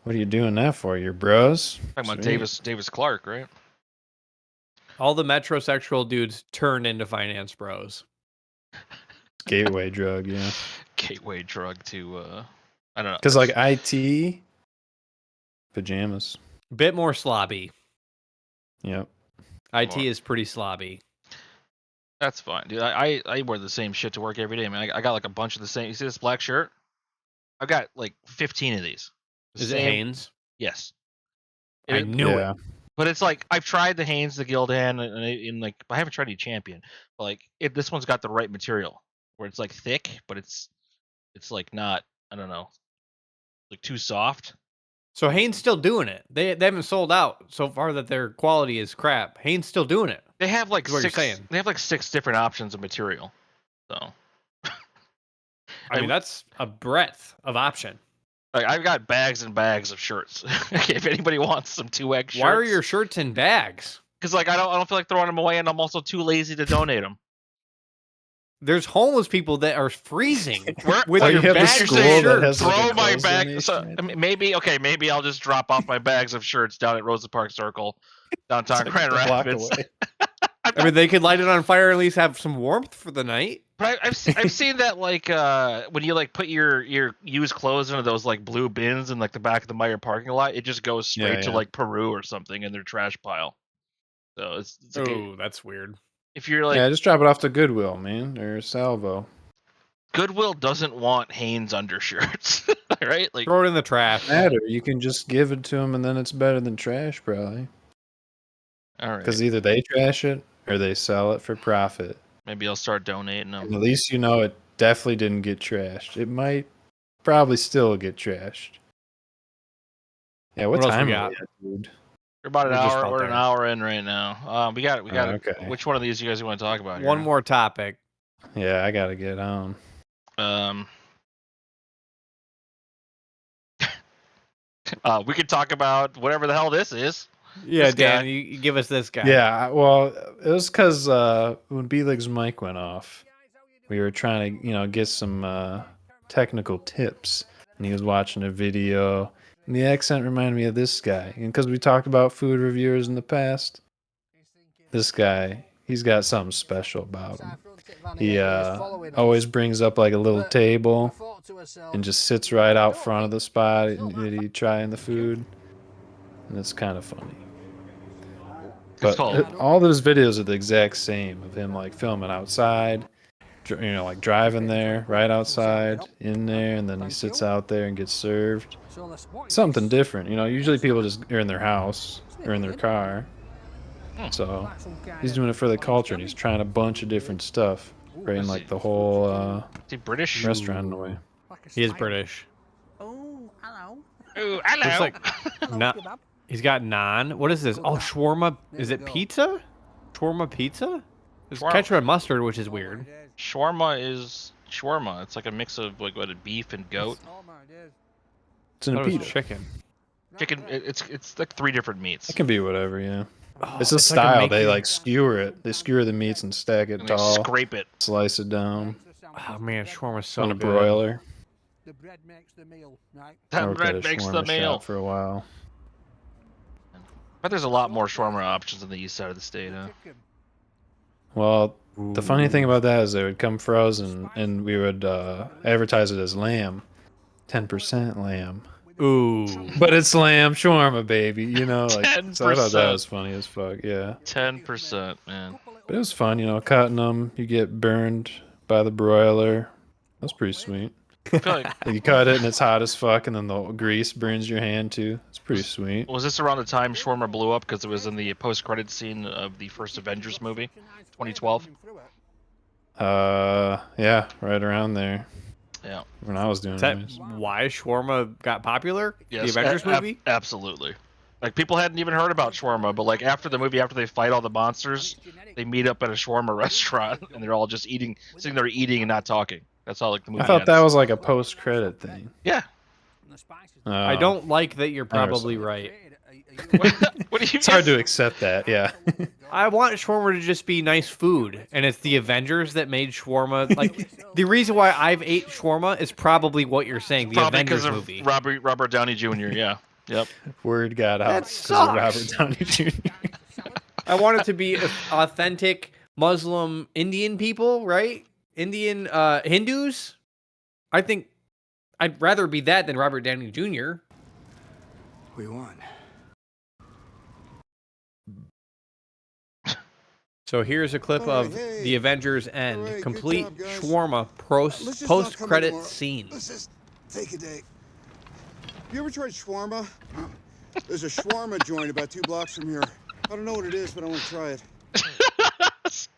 what are you doing that for? Your bros? talking about Sweet. Davis Clark, right? All the metrosexual dudes turned into finance bros. Gateway drug, yeah. Gateway drug to I don't know. Because like IT, pajamas. Bit more slobby. Yep. IT is pretty slobby. That's fine, dude. I wear the same shit to work every day, man. I got like a bunch of the same. You see this black shirt? I've got like 15 of these. Is it Hanes? Yes. I knew Yeah. it. But it's like I've tried the Hanes, the Gildan, and like I haven't tried any Champion. But like this one's got the right material, where it's like thick, but it's like not, I don't know, like too soft. So Hanes still doing it. They haven't sold out so far that their quality is crap. Hanes still doing it. They have like Is what you're six. saying. They have like 6 different options of material. So I mean, that's a breadth of option. like I've got bags and bags of shirts. Okay, if anybody wants some 2X shirts. Why are your shirts in bags? Because like I don't feel like throwing them away, and I'm also too lazy to donate them. There's homeless people that are freezing Where, with like, their you have a bags school of that shirts. has like throw a my clothes bag. So donation I mean, maybe I'll just drop off my bags of shirts down at Rosa Park Circle, downtown It's like Grand a block Rapids. away. I mean, they could light it on fire and at least have some warmth for the night. But I've seen that like when you like put your used clothes into those like blue bins in like the back of the Meyer parking lot, it just goes straight Yeah, to yeah. like Peru or something in their trash pile. So it's okay. Oh, that's weird. If you're like Yeah, just drop it off to Goodwill, man, or Salvo. Goodwill doesn't want Hanes undershirts, right? Like Throw it in the trash. Matter, you can just give it to them, and then it's better than trash, probably. all right, Because either they trash it or they sell it for profit. maybe I'll start donating them. And at least you know it definitely didn't get trashed. It might probably still get trashed. Yeah, what What else time we are got? we at, dude? We're about an We're just hour. about We're an there. hour in right now. We got. Okay. Which one of these you guys want to talk about? One here? more topic. Yeah, I gotta get on. We could talk about whatever the hell this is. Yeah, This Dan, guy. you give us this guy. Yeah, well, it was because when B-Lig's mic went off, we were trying to, get some technical tips, and he was watching a video, and the accent reminded me of this guy. And because we talked about food reviewers in the past, this guy, he's got something special about him. He always brings up like a little table and just sits right out front of the spot that he trying the food, and it's kind of funny. But all those videos are the exact same of him like filming outside, like driving there, right outside, in there, and then he sits out there and gets served. Something different, Usually people just are in their house or in their car. So he's doing it for the culture, and he's trying a bunch of different stuff, creating like the whole Is he British? restaurant in a way. He is British. Oh, hello. Ooh, hello. Looks like Hello, na- kebab. he's got naan. What is this? Oh, shawarma. Is it pizza? Shawarma pizza? There's Shawarma. ketchup and mustard, which is weird. Schwarma is shawarma. It's like a mix of like beef and goat. It's in I a thought it was pita. chicken. Chicken. It's like 3 different meats. It can be whatever, yeah. Oh, It's a like style. They making- like skewer it. They skewer the meats and stack it And they tall, scrape it. slice it down Oh man, shawarma's so on a good. broiler. The bread makes the meal, right? I That worked at bread a makes the shawarma meal. shop for a while. But there's a lot more shawarma options on the east side of the state. Huh? Well, the funny thing about that is they would come frozen, and we would advertise it as lamb, 10% lamb. Ooh. But it's lamb shawarma, baby. Like so I thought that 10%. was funny as fuck. Yeah, 10%, man. but it was fun. Cutting them. You get burned by the broiler. That's pretty sweet. I feel like You cut it and it's hot as fuck, and then the grease burns your hand too. It's pretty sweet. was this around the time shawarma blew up because it was in the post-credit scene of the first Avengers movie, 2012. Yeah, right around there Yeah. when I was doing Is that it. why shawarma got popular? Yes, The Avengers movie? Absolutely. Like people hadn't even heard about shawarma, but like after the movie, after they fight all the monsters, they meet up at a shawarma restaurant and they're all just sitting there eating and not talking. That's how like the movie. I thought ends. that was like a post-credit thing. Yeah. I don't like that you're probably understand. right. What do you? It's hard to accept that. Yeah. I want shawarma to just be nice food, and it's the Avengers that made shawarma. Like the reason why I've ate shawarma is probably what you're saying. The Probably Avengers because of movie. Robert Downey Jr. Yeah. Yep. Word got out That because of Robert sucks. Downey Jr. I want it to be authentic Muslim Indian people, right? Indian Hindus. I think I'd rather be that than Robert Downey Jr. We won. So here's a clip All right, of hey. the Avengers end, All right, good complete job, guys. shawarma Let's just not come in post-credit tomorrow. scene. Let's just take a day. You ever tried shawarma? There's a shawarma joint about 2 blocks from here. I don't know what it is, but I want to try it.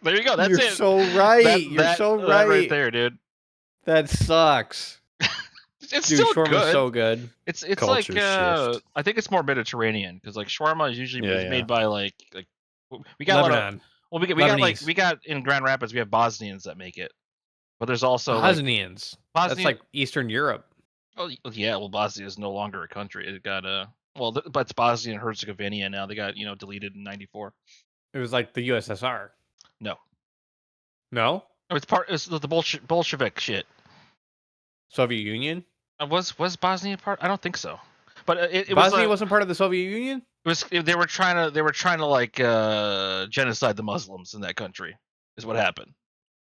There you go. That's You're it. so right. That- You're that- so that right. there, dude. That sucks. It's Dude, still shawarma's good. so good. It's Culture like shift. I think it's more Mediterranean because like shawarma is usually Yeah, yeah. made by like we got a lot of Lebanon. well we got Lebanese. we got in Grand Rapids we have Bosnians that make it, but there's also like, Bosnians. That's Bosnian. like Eastern Europe. Oh yeah, well Bosnia is no longer a country. It got but it's Bosnia and Herzegovina now. They got deleted in '94. It was like the USSR. No, No? It's the Bolshevik shit. Soviet Union? Was Bosnia part? I don't think so. But it Bosnia was, wasn't part of the Soviet Union? they were trying to like genocide the Muslims in that country. Is what happened.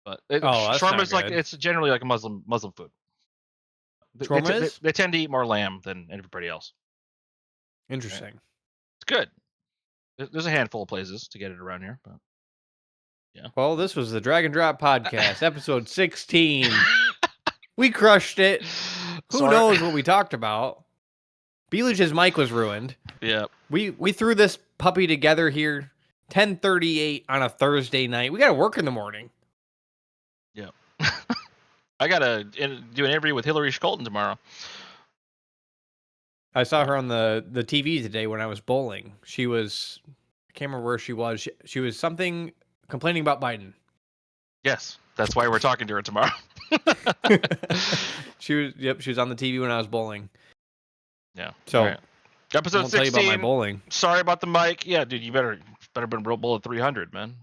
But that's shawarma not is like good. it's generally like a Muslim food. Shawarma is? They tend to eat more lamb than everybody else. Interesting. It's good. There's a handful of places to get it around here, but yeah. Well, this was the Drag and Drop podcast, episode 16. We crushed it. Who Sorry. knows what we talked about? Belligerent's mic was ruined. Yeah. We threw this puppy together here 10:38 on a Thursday night. We got to work in the morning. Yeah. I got to do an interview with Hillary Scholten tomorrow. I saw her on the TV today when I was bowling. She was, I can't remember where she was. She was something complaining about Biden. Yes, that's why we're talking to her tomorrow. She was on the TV when I was bowling. Yeah. So, right. Episode I'll tell you 16. about my bowling. Sorry about the mic. Yeah, dude, you better been roll at 300, man.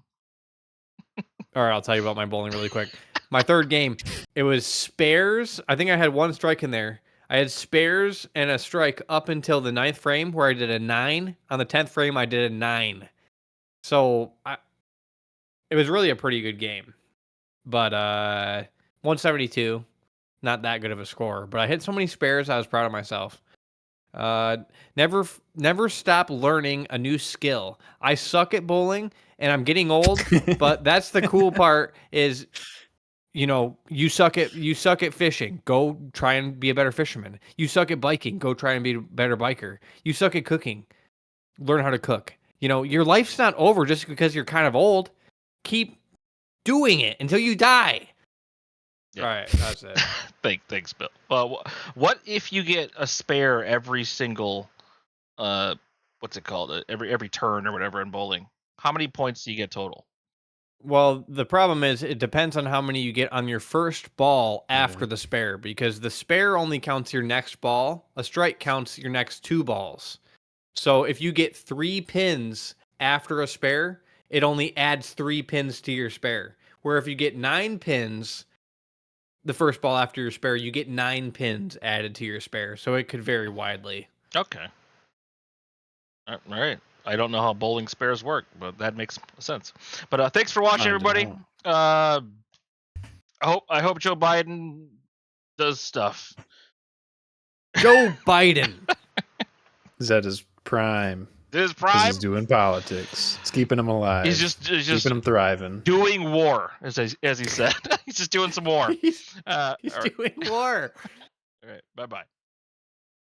All right, I'll tell you about my bowling really quick. My third game, it was spares. I think I had one strike in there. I had spares and a strike up until the 9th frame where I did a 9. On the 10th frame, I did a 9. So it was really a pretty good game. But 172, not that good of a score. But I hit so many spares, I was proud of myself. Never stop learning a new skill. I suck at bowling, and I'm getting old. But that's the cool part is, you suck at fishing. Go try and be a better fisherman. You suck at biking. Go try and be a better biker. You suck at cooking. Learn how to cook. Your life's not over just because you're kind of old. Keep doing it until you die. Yeah. All right, that's it. Thanks, Bill. What if you get a spare every single, what's it called? Every turn or whatever in bowling? How many points do you get total? Well, the problem is it depends on how many you get on your first ball after the spare, because the spare only counts your next ball. A strike counts your next 2 balls. So if you get 3 pins after a spare, it only adds 3 pins to your spare. Where if you get 9 pins, the first ball after your spare, you get 9 pins added to your spare. So it could vary widely. Okay. All right. I don't know how bowling spares work, but that makes sense. But thanks for watching, everybody. I hope Joe Biden does stuff. Joe Biden. Is that his prime? His 'Cause prime. he's doing politics. It's keeping him alive. He's just keeping him thriving. doing war, as he said. He's just doing some war. He's all right. doing war. All right. Bye-bye.